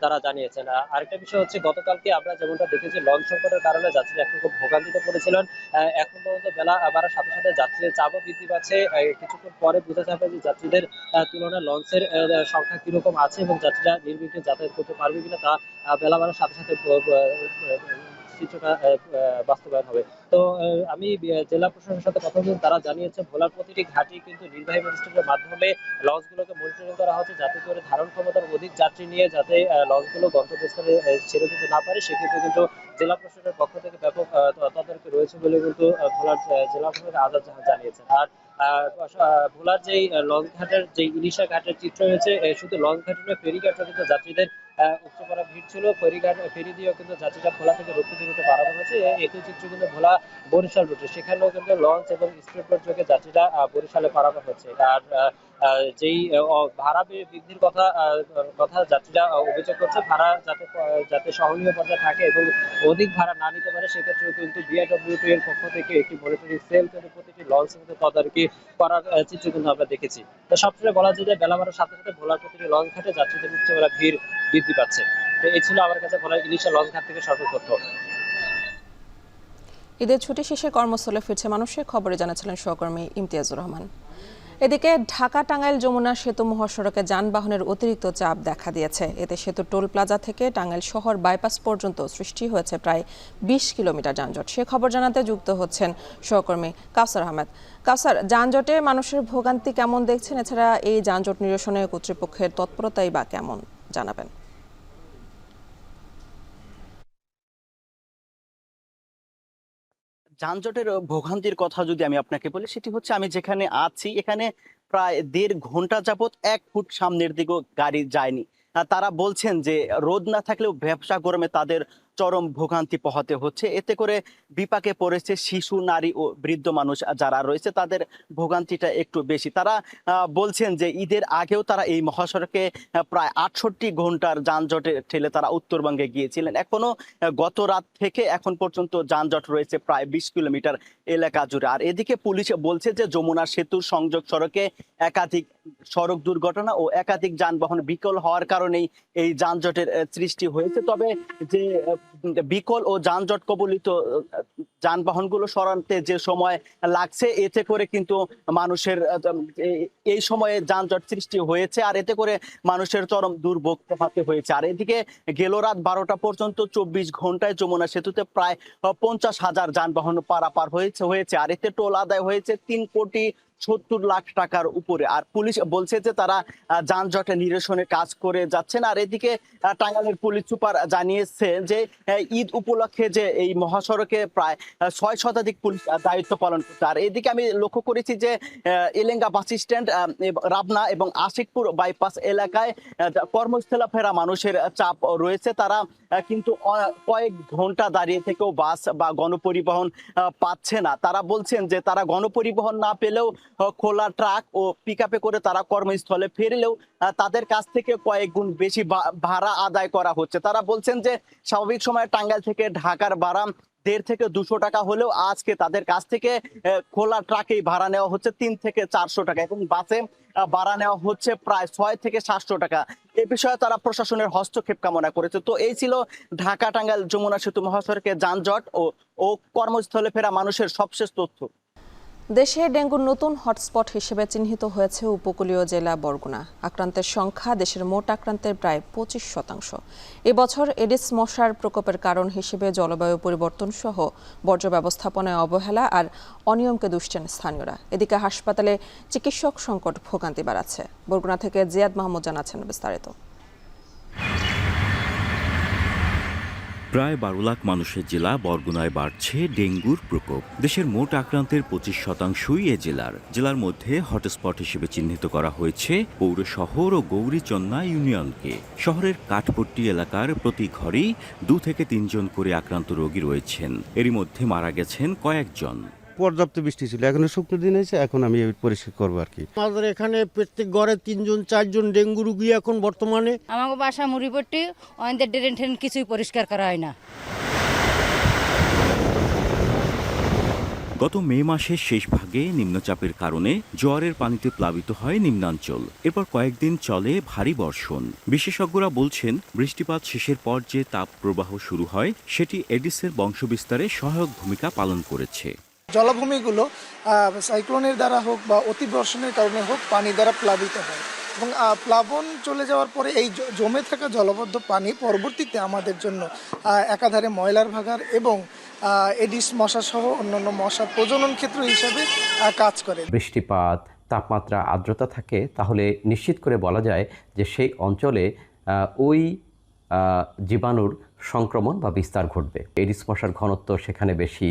তারা জানিয়েছেন। আরেকটা বিষয় হচ্ছে, গতকালকে আমরা যেমনটা দেখেছি লঞ্চ সংকটের কারণে যাত্রীরা একরকম ভোগান্তিতে পড়েছিলেন। এখন পর্যন্ত বেলা বাড়ার সাথে সাথে যাত্রীদের চাপও বৃদ্ধি পাচ্ছে। কিছুক্ষণ পরে বোঝা যাবে যে যাত্রীদের তুলনায় লঞ্চের সংখ্যা কিরকম আছে এবং যাত্রীরা নির্বিঘ্নে যাতায়াত করতে পারবে কিনা তা বেলা বাড়ার সাথে সাথে চিত্রটা বাস্তবায়ন হবে। তো আমি জেলা প্রশাসনের সাথে কথা বলছি, তারা জানিয়েছে ভোলার প্রতিটি ঘাটে কিন্তু নির্বাহী ম্যাজিস্ট্রেটের মাধ্যমে লঞ্চগুলোকে মনিটরিং করা হচ্ছে, যাতে করে ধারণ ক্ষমতার অধিক যাত্রী নিয়ে যাতে লঞ্চগুলো গন্তব্যস্থলে ছেড়ে দিতে না পারে। সেক্ষেত্রে কিন্তু জেলা প্রশাসনের পক্ষ থেকে ব্যাপক তদারকি রয়েছে বলে কিন্তু ভোলার জেলা প্রশাসক আজাদ জাহান জানিয়েছেন। আর ভোলার যেই লঞ্চ ঘাটের যে ইলিশা ঘাটের চিত্র রয়েছে, শুধু লঞ্চ ঘাটে নয়, ফেরিঘাটে কিন্তু যাত্রীদের উপচে পড়া ভিড় ছিল। ফেরি দিয়েও কিন্তু যাত্রীরা ভোলা থেকে লক্ষ্মীপুর রুটে পারাপার হচ্ছে। একই চিত্র কিন্তু ভোলা বরিশাল রুটে, সেখানেও কিন্তু লঞ্চ এবং স্পিড বোট যোগে যাত্রীরা বরিশালে পারাপার হচ্ছে। আর যেই ভাড়া বৃদ্ধির কথা যাত্রীরা অভিযোগ করছে, ভাড়া যাতে সহনীয় পর্যায়ে থাকে এবং অধিক ভাড়া না নিতে পারে, সেক্ষেত্রেও কিন্তু বিআইডব্লিউটি এর পক্ষ থেকে একটি মনিটরিং সেল কিন্তু প্রতিটি লঞ্চ কিন্তু তদারকি করার চিত্র কিন্তু আমরা দেখেছি। তো সবসময় বলা যায় যে বেলা বাড়ার সাথে সাথে ভোলার প্রতিটি লঞ্চ ঘাটে যাত্রীদের উপচে পড়া ভিড় বৃদ্ধি পাচ্ছে। তো এই ছিল আমার কাছে ভোলার ইলিশা লঞ্চ ঘাট থেকে সর্ব তথ্য। ঈদের ছুটি শেষে কর্মস্থলে ফিরছে মানুষের খবরে জানাচ্ছিলেন সহকর্মী ইমতিয়াজুর রহমান। এদিকে ঢাকা টাঙ্গাইল যমুনা সেতু মহাসড়কে যানবাহনের অতিরিক্ত চাপ দেখা দিয়েছে। এতে সেতু টোল প্লাজা থেকে টাঙ্গাইল শহর বাইপাস পর্যন্ত সৃষ্টি হয়েছে প্রায় ২০ কিলোমিটার যানজট। সে খবর জানাতে যুক্ত হচ্ছেন সহকর্মী কাউসার আহমেদ। কাউসার, যানজটে মানুষের ভোগান্তি কেমন দেখছেন? এছাড়া এই যানজট নিরসনে কর্তৃপক্ষের তৎপরতাই বা কেমন জানাবেন? যানজটের ভোগান্তির কথা যদি আমি আপনাকে বলি, সেটি হচ্ছে আমি যেখানে আছি এখানে প্রায় ১.৫ ঘন্টা যাবত ১ ফুট সামনের দিকেও গাড়ি যায়নি। তারা বলছেন যে রোদ না থাকলেও ব্যবসা গরমে তাদের চরম ভোগান্তি পোহাতে হচ্ছে। এতে করে বিপাকে পড়েছে শিশু, নারী ও বৃদ্ধ মানুষ যারা রয়েছে, তাদের ভোগান্তিটা একটু বেশি। তারা বলছেন যে ঈদের আগেও তারা এই মহাসড়কে প্রায় ৬৮ ঘন্টার যানজটে ঠেলে তারা উত্তরবঙ্গে গিয়েছিলেন। এখনো গত রাত থেকে এখন পর্যন্ত যানজট রয়েছে প্রায় ২০ কিলোমিটার এলাকা জুড়ে। আর এদিকে পুলিশ বলছে যে যমুনা সেতুর সংযোগ সড়কে একাধিক সড়ক দুর্ঘটনা ও একাধিক যানবাহন বিকল হওয়ার কারণেই এই যানজটের সৃষ্টি হয়েছে। তবে যে বিকল ও যানজট কবলিত যানবাহনগুলো সরাতে যে সময় লাগছে, এতে করে কিন্তু মানুষের এই সময়ে যানজট সৃষ্টি হয়েছে, আর এতে করে মানুষের চরম দুর্ভোগ পোহাতে হয়েছে। আর এদিকে গেল রাত ১২টা পর্যন্ত ২৪ ঘন্টায় যমুনা সেতুতে প্রায় ৫০,০০০ যানবাহন পারাপার হয়েছে। আর এতে টোল আদায় হয়েছে ৩,৭০ লাখ টাকার উপরে। আর পুলিশ বলছে যে তারা যানজটে নিরসনে কাজ করে যাচ্ছেন। আর এদিকে টাঙ্গাইলের পুলিশ সুপার জানিয়েছে যে ঈদ উপলক্ষে যে এই মহাসড়কে প্রায় ৬ শতাধিক পুলিশ দায়িত্ব পালন করছে। আর এদিকে আমি লক্ষ্য করেছি যে এলেঙ্গা বাস স্ট্যান্ড, রাবনা এবং আশিকপুর বাইপাস এলাকায় কর্মস্থলে ফেরা মানুষের চাপ রয়েছে। তারা কিন্তু কয়েক ঘন্টা দাঁড়িয়ে থেকেও বাস বা গণপরিবহন পাচ্ছে না। তারা বলছেন যে তারা গণপরিবহন না পেলেও খোলা ট্রাক ও পিকআপে করে তারা কর্মস্থলে ফিরলেও তাদের কাছ থেকে কয়েক গুণ বেশি ভাড়া আদায় করা হচ্ছে। তারা বলছেন যে স্বাভাবিক সময়ে টাঙ্গাইল থেকে ঢাকার ভাড়া ১৫০ থেকে ২০০ টাকা হলেও আজকে তাদের কাছ থেকে খোলা ট্রাকেই ভাড়া নেওয়া হচ্ছে ৩ থেকে ৪০০ টাকা এবং বাসে ভাড়া নেওয়া হচ্ছে প্রায় ৬ থেকে ৭০০ টাকা। এ বিষয়ে তারা প্রশাসনের হস্তক্ষেপ কামনা করেছে। তো এই ছিল ঢাকা টাঙ্গাইল যমুনা সেতু মহাসড়কে যানজট ও কর্মস্থলে ফেরা মানুষের সবশেষ তথ্য। দেশে ডেঙ্গুর নতুন হটস্পট হিসেবে চিহ্নিত হয়েছে উপকূলীয় জেলা বরগুনা। আক্রান্তের সংখ্যা দেশের মোট আক্রান্তের প্রায় ২৫%। এবছর এডিস মশার প্রকোপের কারণ হিসেবে জলবায়ু পরিবর্তন সহ বর্জ্য ব্যবস্থাপনায় অবহেলা আর অনিয়মকে দুষছেন স্থানীয়রা। এদিকে হাসপাতালে চিকিৎসক সংকট ভোগান্তি বাড়াচ্ছে। বরগুনা থেকে জিয়াদ মাহমুদ জানাচ্ছেন বিস্তারিত। প্রায় ১২ লাখ মানুষের জেলা বরগুনায় বাড়ছে ডেঙ্গুর প্রকোপ। দেশের মোট আক্রান্তের ২৫%ই এ জেলার মধ্যে হটস্পট হিসেবে চিহ্নিত করা হয়েছে পৌর শহর ও গৌরীচন্না ইউনিয়নকে। শহরের কাঠপট্টি এলাকার প্রতি ঘরেই ২ থেকে ৩ জন করে আক্রান্ত রোগী রয়েছেন। এরই মধ্যে মারা গেছেন কয়েকজন। পর্যাপ্ত বৃষ্টি ছিল, এখন শুকনো দিন হয়েছে, এখন আমি পরিষ্কার করবো আর কি। আমাদের এখানে প্রত্যেক ঘরে ৩ জন ৪ জন ডেঙ্গু রোগী এখন বর্তমানে। আমাকে বাসা মুড়িপট্টি, আমাদের ড্রেন ট্রেন কিছুই পরিষ্কার করা হয় না। গত মে মাসের শেষ ভাগে নিম্নচাপের কারণে জোয়ারের পানিতে প্লাবিত হয় নিম্নাঞ্চল। এরপর কয়েকদিন চলে ভারী বর্ষণ। বিশেষজ্ঞরা বলছেন বৃষ্টিপাত শেষের পর যে তাপ প্রবাহ শুরু হয় সেটি এডিসের বংশবিস্তারে সহায়ক ভূমিকা পালন করেছে। জলাভূমিগুলো সাইক্লোনের দ্বারা হোক বা অতিবর্ষণের কারণে হোক পানি দ্বারা প্লাবিত হয় এবং প্লাবন চলে যাওয়ার পরে এই জমে থাকা জলবদ্ধ পানি পরবর্তীতে আমাদের জন্য একাধারে ময়লার ভাগার এবং এডিস মশা সহ অন্যান্য মশার প্রজনন ক্ষেত্র হিসাবে কাজ করে। বৃষ্টিপাত, তাপমাত্রা, আর্দ্রতা থাকে তাহলে নিশ্চিত করে বলা যায় যে সেই অঞ্চলে ওই জীবাণুর সংক্রমণ বা বিস্তার ঘটবে। এডিস মশার ঘনত্ব সেখানে বেশি,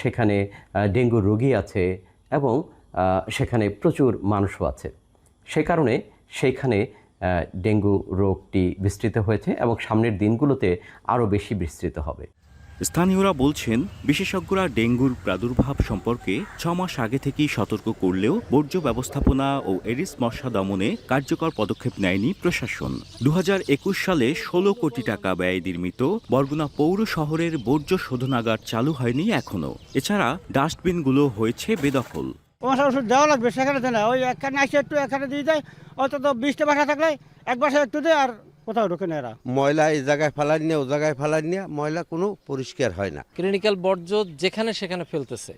সেখানে ডেঙ্গু রোগী আছে এবং সেখানে প্রচুর মানুষও আছে। সে কারণে সেইখানে ডেঙ্গু রোগটি বিস্তৃত হয়েছে এবং সামনের দিনগুলোতে আরও বেশি বিস্তৃত হবে। স্থানীয়রা বলছেন বিশেষজ্ঞরা ডেঙ্গুর প্রাদুর্ভাব সম্পর্কে ৬ মাস আগে থেকেই সতর্ক করলেও বর্জ্য ব্যবস্থাপনা ও এডিস মশা দমনে কার্যকর পদক্ষেপ নেয়নি প্রশাসন। ২০২১ সালে ১৬ কোটি টাকা ব্যয়ে নির্মিত বরগুনা পৌর শহরের বর্জ্য শোধনাগার চালু হয়নি এখনো। এছাড়া ডাস্টবিনগুলো হয়েছে বেদখল। ওষুধ দেওয়া লাগবে সেখানে না, ওই একখানে আসে একটু এখানে দিয়ে দেয়, অন্তত ২০টা বাসা থাকলে এক বাসায় একটু দেয় আর কোথাও ঢোকে না এরা। ময়লা এই জায়গায় ফেলার ও জায়গায় ফেলার ময়লা কোনো পরিষ্কার হয় না। ক্লিনিক্যাল বর্জ্য যেখানে সেখানে ফেলতেছে,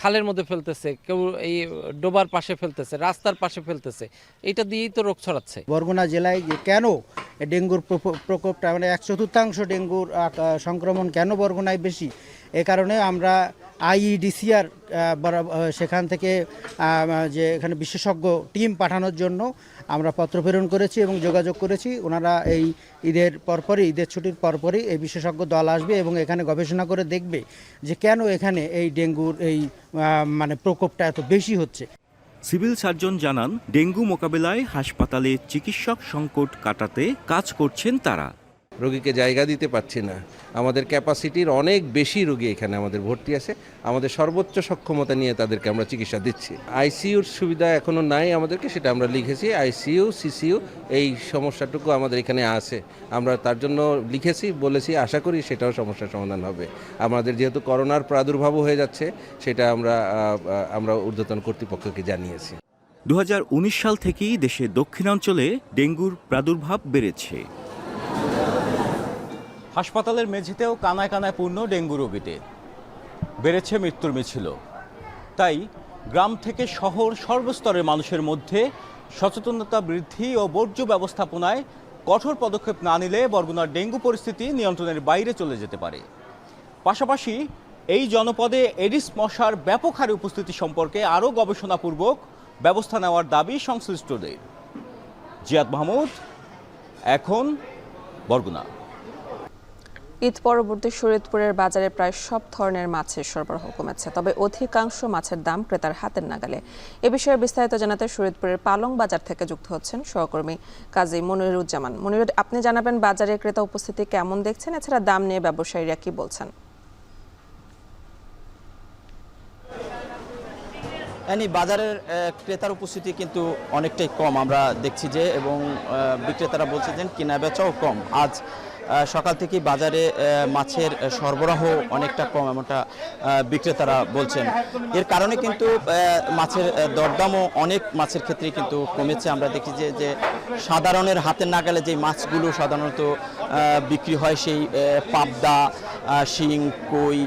খালের মধ্যে ফেলতেছে, কেউ এই ডোবার পাশে ফেলতেছে, রাস্তার পাশে ফেলতেছে, এটা দিয়েই তো রোগ ছড়াচ্ছে। বরগুনা জেলায় যে কেন ডেঙ্গুর প্রকোপটা মানে 1/4 ডেঙ্গুর সংক্রমণ কেন বরগুনায় বেশি, এ কারণে আমরা IEDCR সেখান থেকে যে এখানে বিশেষজ্ঞ টিম পাঠানোর জন্য আমরা পত্র প্রেরণ করেছি এবং যোগাযোগ করেছি। ওনারা এই ঈদের ছুটির পরপরই এই বিশেষজ্ঞ দল আসবে এবং এখানে গবেষণা করে দেখবে যে কেন এখানে এই ডেঙ্গুর এই মানে প্রকোপটা এত বেশি হচ্ছে। সিভিল সার্জন জানান, ডেঙ্গু মোকাবেলায় হাসপাতালে চিকিৎসক সংকট কাটাতে কাজ করছেন তারা। রোগীকে জায়গা দিতে পারছি না, আমাদের ক্যাপাসিটির অনেক বেশি রোগী এখানে আমাদের ভর্তি আছে, আমাদের সর্বোচ্চ সক্ষমতা নিয়ে তাদেরকে আমরা চিকিৎসা দিচ্ছি। আইসিইউর সুবিধা এখনও নাই আমাদেরকে, সেটা আমরা লিখেছি। আইসিইউ, সিসিইউ এই সমস্যাটুকু আমাদের এখানে আছে, আমরা তার জন্য লিখেছি, বলেছি, আশা করি সেটাও সমস্যার সমাধান হবে। আমাদের যেহেতু করোনার প্রাদুর্ভাবও হয়ে যাচ্ছে, সেটা আমরা ঊর্ধ্বতন কর্তৃপক্ষকে জানিয়েছি। 2019 সাল থেকেই দেশের দক্ষিণাঞ্চলে ডেঙ্গুর প্রাদুর্ভাব বেড়েছে। হাসপাতালের মেঝেতেও কানায় কানায় পূর্ণ ডেঙ্গু রোগীতে, বেড়েছে মৃত্যুর মিছিল। তাই গ্রাম থেকে শহর সর্বস্তরের মানুষের মধ্যে সচেতনতা বৃদ্ধি ও বর্জ্য ব্যবস্থাপনায় কঠোর পদক্ষেপ না নিলে বরগুনার ডেঙ্গু পরিস্থিতি নিয়ন্ত্রণের বাইরে চলে যেতে পারে। পাশাপাশি এই জনপদে এডিস মশার ব্যাপক হারে উপস্থিতি সম্পর্কে আরও গবেষণাপূর্বক ব্যবস্থা নেওয়ার দাবি সংশ্লিষ্টদের। জিয়াদ মাহমুদ, এখন বরগুনা। ঈদ পরবর্তী শরীয়তপুরের বাজারে প্রায় সব ধরনের মাছের সরবরাহ কমেছে, তবে অধিকাংশ মাছের দাম ক্রেতার হাতের নাগালে। এ বিষয়ে বিস্তারিত জানাতে শরীয়তপুরের পালং বাজার থেকে যুক্ত হচ্ছেন সহকর্মী কাজী মনিরুজ্জামান। মনির, আপনি জানাবেন বাজারে ক্রেতা উপস্থিতি কেমন দেখছেন, এছাড়া দাম নিয়ে ব্যবসায়ীরা কি বলছেন? বাজারের ক্রেতার উপস্থিতি কিন্তু অনেকটাই কম আমরা দেখছি যে, এবং বিক্রেতারা বলছে যে কেনা বেচাও কম। আজ সকাল থেকেই বাজারে মাছের সরবরাহ অনেকটা কম, এমনটা বিক্রেতারা বলছেন। এর কারণে কিন্তু মাছের দরদামও অনেক মাছের ক্ষেত্রে কিন্তু কমেছে। আমরা দেখি যে সাধারণের হাতের নাগালে যে মাছগুলো সাধারণত বিক্রি হয়, সেই পাবদা, শিং, কই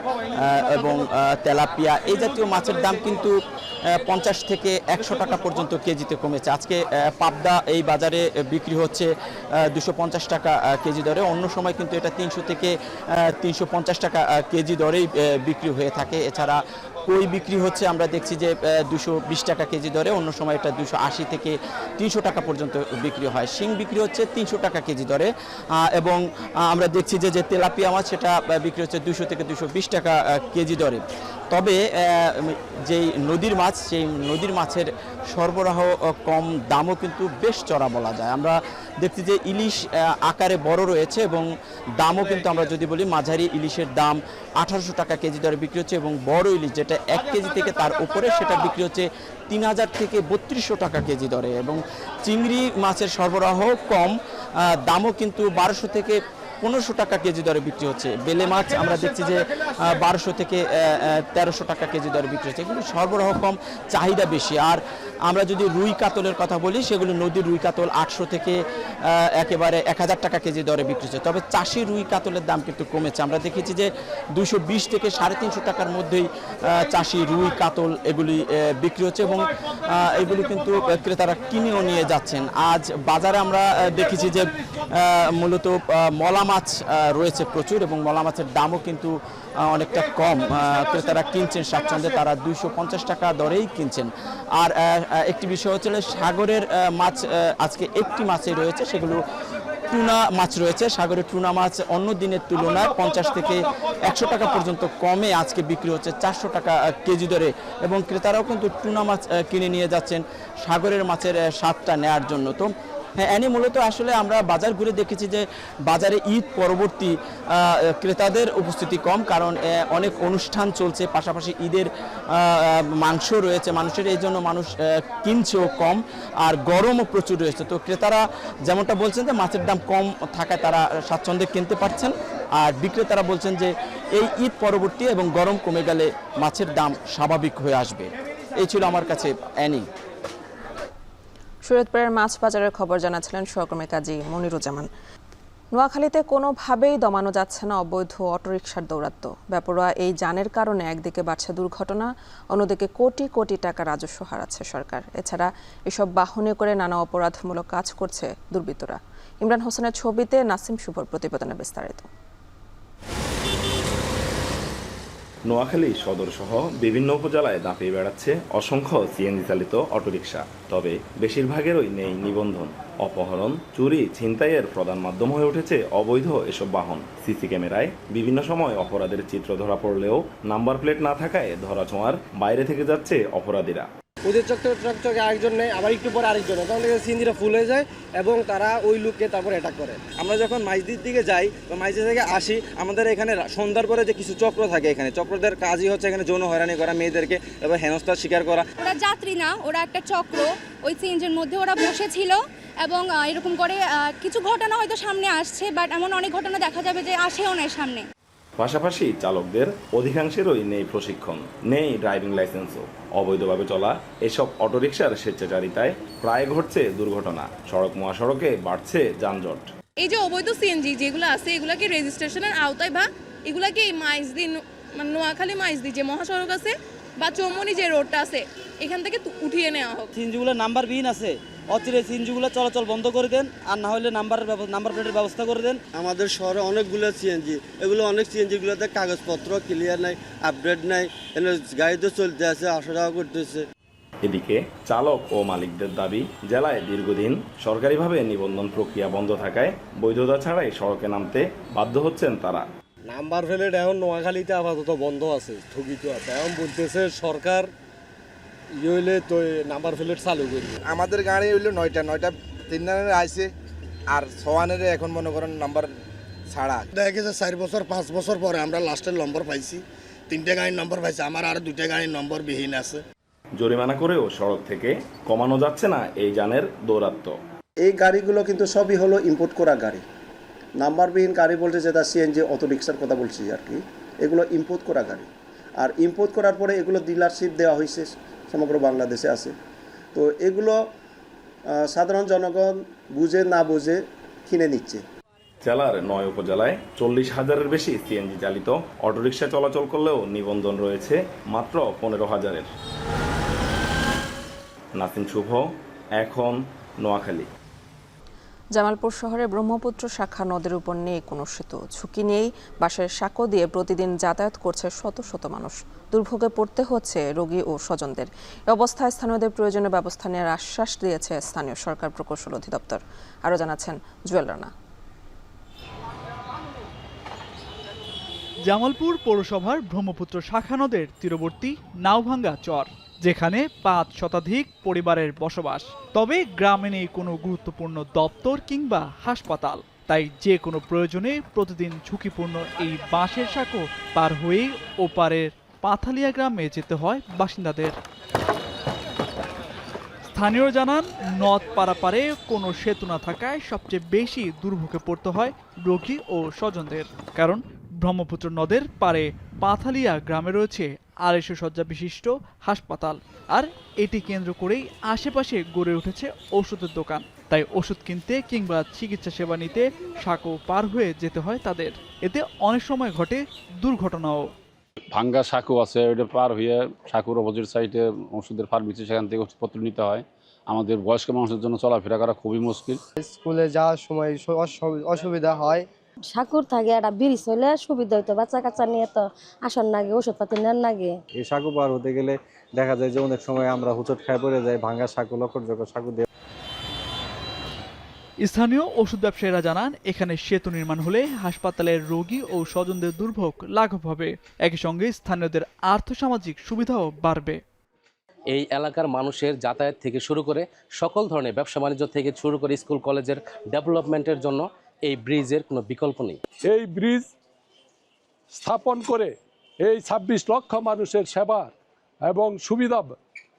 এবং তেলাপিয়া এই জাতীয় মাছের দাম কিন্তু 50 থেকে 100 টাকা পর্যন্ত কেজিতে কমেছে। আজকে পাবদা এই বাজারে বিক্রি হচ্ছে 250 টাকা কেজি দরে, অন্য সময় কিন্তু এটা 300 থেকে 350 টাকা কেজি দরেই বিক্রি হয়ে থাকে। এছাড়া কই বিক্রি হচ্ছে আমরা দেখছি যে 220 টাকা কেজি দরে, অন্য সময় এটা 280 থেকে 300 টাকা পর্যন্ত বিক্রি হয়। শিং বিক্রি হচ্ছে 300 টাকা কেজি দরে, এবং আমরা দেখছি যে তেলাপিয়া মাছ সেটা বিক্রি হচ্ছে 200 থেকে 220 টাকা কেজি দরে। তবে যেই নদীর মাছ, সেই নদীর মাছের সরবরাহ কম, দামও কিন্তু বেশ চড়া বলা যায়। আমরা দেখছি যে ইলিশ আকারে বড় রয়েছে এবং দামও কিন্তু আমরা যদি বলি মাঝারি ইলিশের দাম 1800 টাকা কেজি দরে বিক্রি হচ্ছে, এবং বড় ইলিশ যেটা 1 কেজি থেকে তার উপরে সেটা বিক্রি হচ্ছে 3000 থেকে 3200 টাকা কেজি দরে। এবং চিংড়ি মাছের সরবরাহ কম, দামও কিন্তু 1200 থেকে 1500 টাকা কেজি দরে বিক্রি হচ্ছে। বেলে মাছ আমরা দেখছি যে 1200 থেকে 1300 টাকা কেজি দরে বিক্রি হচ্ছে। এগুলো সরবরাহ কম, চাহিদা বেশি। আর আমরা যদি রুই কাতলের কথা বলি, সেগুলো নদীর রুই কাতল 800 থেকে একেবারে 1000 টাকা কেজি দরে বিক্রি হচ্ছে। তবে চাষি রুই কাতলের দাম কিন্তু কমেছে। আমরা দেখেছি যে 220 থেকে 350 টাকার মধ্যেই চাষি রুই কাতল এগুলি বিক্রি হচ্ছে, এবং এগুলি কিন্তু ক্রেতারা কিনেও নিয়ে যাচ্ছেন। আজ বাজারে আমরা দেখেছি যে মূলত মলা মাছ রয়েছে প্রচুর, এবং মলা মাছের দামও কিন্তু অনেকটা কম। ক্রেতারা কিনছেন স্বাচ্ছন্দ্যে, তারা 250 টাকা দরেই কিনছেন। আর একটি বিষয় হচ্ছে সাগরের মাছ, আজকে একটি মাছই রয়েছে, সেগুলো টুনা মাছ রয়েছে। সাগরের টুনা মাছ অন্য দিনের তুলনায় 50 থেকে 100 টাকা পর্যন্ত কমে আজকে বিক্রি হচ্ছে 400 টাকা কেজি দরে, এবং ক্রেতারাও কিন্তু টুনা মাছ কিনে নিয়ে যাচ্ছেন সাগরের মাছের স্বাদটা নেওয়ার জন্য। তো হ্যাঁ, মূলত আসলে আমরা বাজার ঘুরে দেখেছি যে বাজারে ঈদ পরবর্তী ক্রেতাদের উপস্থিতি কম, কারণ অনেক অনুষ্ঠান চলছে, পাশাপাশি ঈদের মাংস রয়েছে মানুষের, এই জন্য মানুষ কিনছেও কম, আর গরমও প্রচুর রয়েছে। তো ক্রেতারা যেমনটা বলছেন যে মাছের দাম কম থাকায় তারা স্বাচ্ছন্দ্যে কিনতে পারছেন, আর বিক্রেতারা বলছেন যে এই ঈদ পরবর্তী এবং গরম কমে গেলে মাছের দাম স্বাভাবিক হয়ে আসবে। এই ছিল আমার কাছে অ্যানি। শরীয়তপুরের মাছ বাজারের খবর জানাচ্ছিলেন সহকর্মী কাজী মনিরুজ্জামান। নোয়াখালীতে কোনোভাবেই দমানো যাচ্ছে না অবৈধ অটোরিকশার দৌরাত্ম্য। বেপরোয়া এই যানের কারণে একদিকে বাড়ছে দুর্ঘটনা, অন্যদিকে কোটি কোটি টাকা রাজস্ব হারাচ্ছে সরকার। এছাড়া এসব বাহনে করে নানা অপরাধমূলক কাজ করছে দুর্বৃত্তরা। ইমরান হোসেনের ছবিতে নাসিম শুভর প্রতিবেদনে বিস্তারিত। নোয়াখালী সদর সহ বিভিন্ন উপজেলায় দাপিয়ে বেড়াচ্ছে অসংখ্য সিএনজি চালিত অটোরিকশা। তবে বেশিরভাগেরই নেই নিবন্ধন। অপহরণ, চুরি, ছিনতাইয়ের প্রধান মাধ্যম হয়ে উঠেছে অবৈধ এসব বাহন। সিসি ক্যামেরায় বিভিন্ন সময় অপরাধের চিত্র ধরা পড়লেও নাম্বার প্লেট না থাকায় ধরাছোঁয়ার বাইরে থেকে যাচ্ছে অপরাধীরা। ওদের চকচকে আরেকজন নেই, আবার একটু পরে আরেকজন, তখন থেকে সিএনজিটা ফুল হয়ে যায় এবং তারা ওই লোককে তারপর অ্যাটাক করে। আমরা যখন মাইজদির দিকে যাই বা মাইজদি থেকে আসি, আমাদের এখানে সন্ধ্যার পরে যে কিছু চক্র থাকে, এখানে চক্রদের কাজই হচ্ছে এখানে যৌন হয়রানি করা, মেয়েদেরকে এবার হেনস্থার শিকার করা। ওরা যাত্রী না, ওরা একটা চক্র। ওই সিএনজির মধ্যে ওরা বসেছিল এবং এরকম করে কিছু ঘটনা হয়তো সামনে আসছে, বাট এমন অনেক ঘটনা দেখা যাবে যে আসেও না সামনে। পাশাপাশি চালকদের অধিকাংশেরই নেই প্রশিক্ষণ, নেই ড্রাইভিং লাইসেন্সও। অবৈধভাবে চলা এসব অটোরিকশার স্বেচ্ছাচারিতায় প্রায় ঘটছে দুর্ঘটনা। সড়ক মহাসড়কে বাড়ছে যানজট। এই যে অবৈধ সিএনজি যেগুলো আছে, এগুলাকে রেজিস্ট্রেশনের আওতায় বা এগুলাকে মাইজদি, মানে নোয়াখালী মাইজদি যে মহাসড়ক আছে বা চৌমনি যে রোডটা আছে, এখান থেকে উঠিয়ে নেওয়া হোক। সিএনজিগুলো নাম্বারবিহীন আছে, অচিরে সিএনজিগুলো চলাচল বন্ধ করে দেন, আর না হলে নাম্বার প্লেটের ব্যবস্থা করে দেন। আমাদের শহরে অনেকগুলো সিএনজি, এগুলো অনেক সিএনজিগুলোতে কাগজপত্র ক্লিয়ার নাই, আপডেট নাই, গাড়িতে চলতে আছে, 800 টাকা করতেছে। এদিকে চালক ও মালিকদের দাবি, জেলায় দীর্ঘদিন সরকারিভাবে নিবন্ধন প্রক্রিয়া বন্ধ থাকায় বৈধতা ছাড়াই সড়কে নামতে বাধ্য হচ্ছেন তারা। নাম্বার প্লেট এখন নোয়াখালীতে আপাতত বন্ধ আছে, স্থগিত আছে। এখন বলতেছে সরকার হইলে তো নাম্বার প্লেট চালু করবে। আমাদের গাড়ি হইলো 9টা 3 দিনের আইছে, আর 6 এখন মনে করেন নাম্বার ছাড়া। দেখা গেছে 4 বছর 5 বছর পরে আমরা লাস্টের নম্বর পাইছি, 3টে গাড়ির নম্বর পাইছি, আমার আর 2টে গাড়ির নম্বর বিহীন আছে। জরিমানা করেও সড়ক থেকে কমানো যাচ্ছে না এই যানের দৌরাত্ম্য। এই গাড়িগুলো কিন্তু সবই হলো ইম্পোর্ট করা গাড়ি, নাম্বারবিহীন গাড়ি বলতে যেটা সিএনজি অটোরিকশার কথা বলছি আর কি, এগুলো ইম্পোর্ট করা গাড়ি। আর ইম্পোর্ট করার পরে এগুলো ডিলারশিপ দেওয়া হয়েছে, সমগ্র বাংলাদেশে আছে। তো এগুলো সাধারণ জনগণ বুঝে না বুঝে কিনে নিচ্ছে। জেলার 9 উপজেলায় 40,000-এর বেশি সিএনজি চালিত অটোরিকশা চলাচল করলেও নিবন্ধন রয়েছে মাত্র 15,000-এর। নাসিম শুভ, এখন নোয়াখালী। জামালপুর শহরে ব্রহ্মপুত্র শাখা নদীর উপর নেই কোনো সেতু। ঝুঁকি নেই, বাঁশের সাঁকো দিয়ে প্রতিদিন যাতায়াত করছে শত শত মানুষ। দুর্ভোগে পড়তে হচ্ছে রোগী ও স্বজনদের। এ অবস্থায় স্থানীয়দের প্রয়োজনীয় ব্যবস্থা নেওয়ার আশ্বাস দিয়েছে স্থানীয় সরকার প্রকৌশল অধিদপ্তর। আরও জানাচ্ছেন জুয়েল রানা। জামালপুর পৌরসভার ব্রহ্মপুত্র শাখা নদের তীরবর্তী নাওভাঙ্গা চর, যেখানে 5 শতাধিক পরিবারের বসবাস। তবে গ্রামে নেই কোনো গুরুত্বপূর্ণ দপ্তর কিংবা হাসপাতাল। তাই যে কোনো প্রয়োজনে প্রতিদিন ঝুঁকিপূর্ণ এই বাঁশের সাঁকো পার হয়ে ওপারের পাথালিয়া গ্রামে যেতে হয় বাসিন্দাদের। স্থানীয় জানান, নদ পারাপারে কোনো সেতু না থাকায় সবচেয়ে বেশি দুর্ভোগে পড়তে হয় রোগী ও স্বজনদের। কারণ ব্রহ্মপুত্র নদের পারে পাথালিয়া গ্রামে রয়েছে 250 শয্যা বিশিষ্ট হাসপাতাল, আর এটি কেন্দ্র করেই আশেপাশে গড়ে উঠেছে ওষুধের দোকান। তাই ওষুধ কিনতে কিংবা চিকিৎসা সেবা নিতে সাঁকো পার হয়ে যেতে হয় তাদের। এতে অনেক সময় ঘটে দুর্ঘটনাও। ভাঙ্গা সাঁকো আছে, ওইটা পার হয়ে সাঁকোর অপোজিট সাইডে ওষুধের ফার্মেসি, সেখান থেকে ওষুধপত্র নিতে হয়। আমাদের বয়স্ক মানুষের জন্য চলাফেরা করা খুবই মুশকিল। স্কুলে যাওয়ার সময় অসুবিধা হয়। সাঁকুর থাকে একটা ব্রিজ হইলে সুবিধা হইতো, বাচ্চা কাচ্চা নিয়ে তো আসন লাগে, ওষুধপাতি নেন লাগে। এই সাঁকো পার হতে গেলে দেখা যায় যে অনেক সময় আমরা হুচট খায় পড়ে যাই, ভাঙ্গা সাঁকো লকড় সাঁকো দিয়ে। স্থানীয় ওষুধ ব্যবসায়ীরা জানান, এখানে সেতু নির্মাণ হলে হাসপাতালের রোগী ও স্বজনদের দুর্ভোগ লাঘব হবে। একই সঙ্গে স্থানীয়দের আর্থসামাজিক সুবিধাও বাড়বে। এই এলাকার মানুষের যাতায়াত থেকে শুরু করে সকল ধরনের ব্যবসা বাণিজ্য থেকে শুরু করে স্কুল কলেজের ডেভেলপমেন্টের জন্য এই ব্রিজের কোনো বিকল্প নেই। এই ব্রিজ স্থাপন করে এই 26 লক্ষ মানুষের সেবা এবং সুবিধা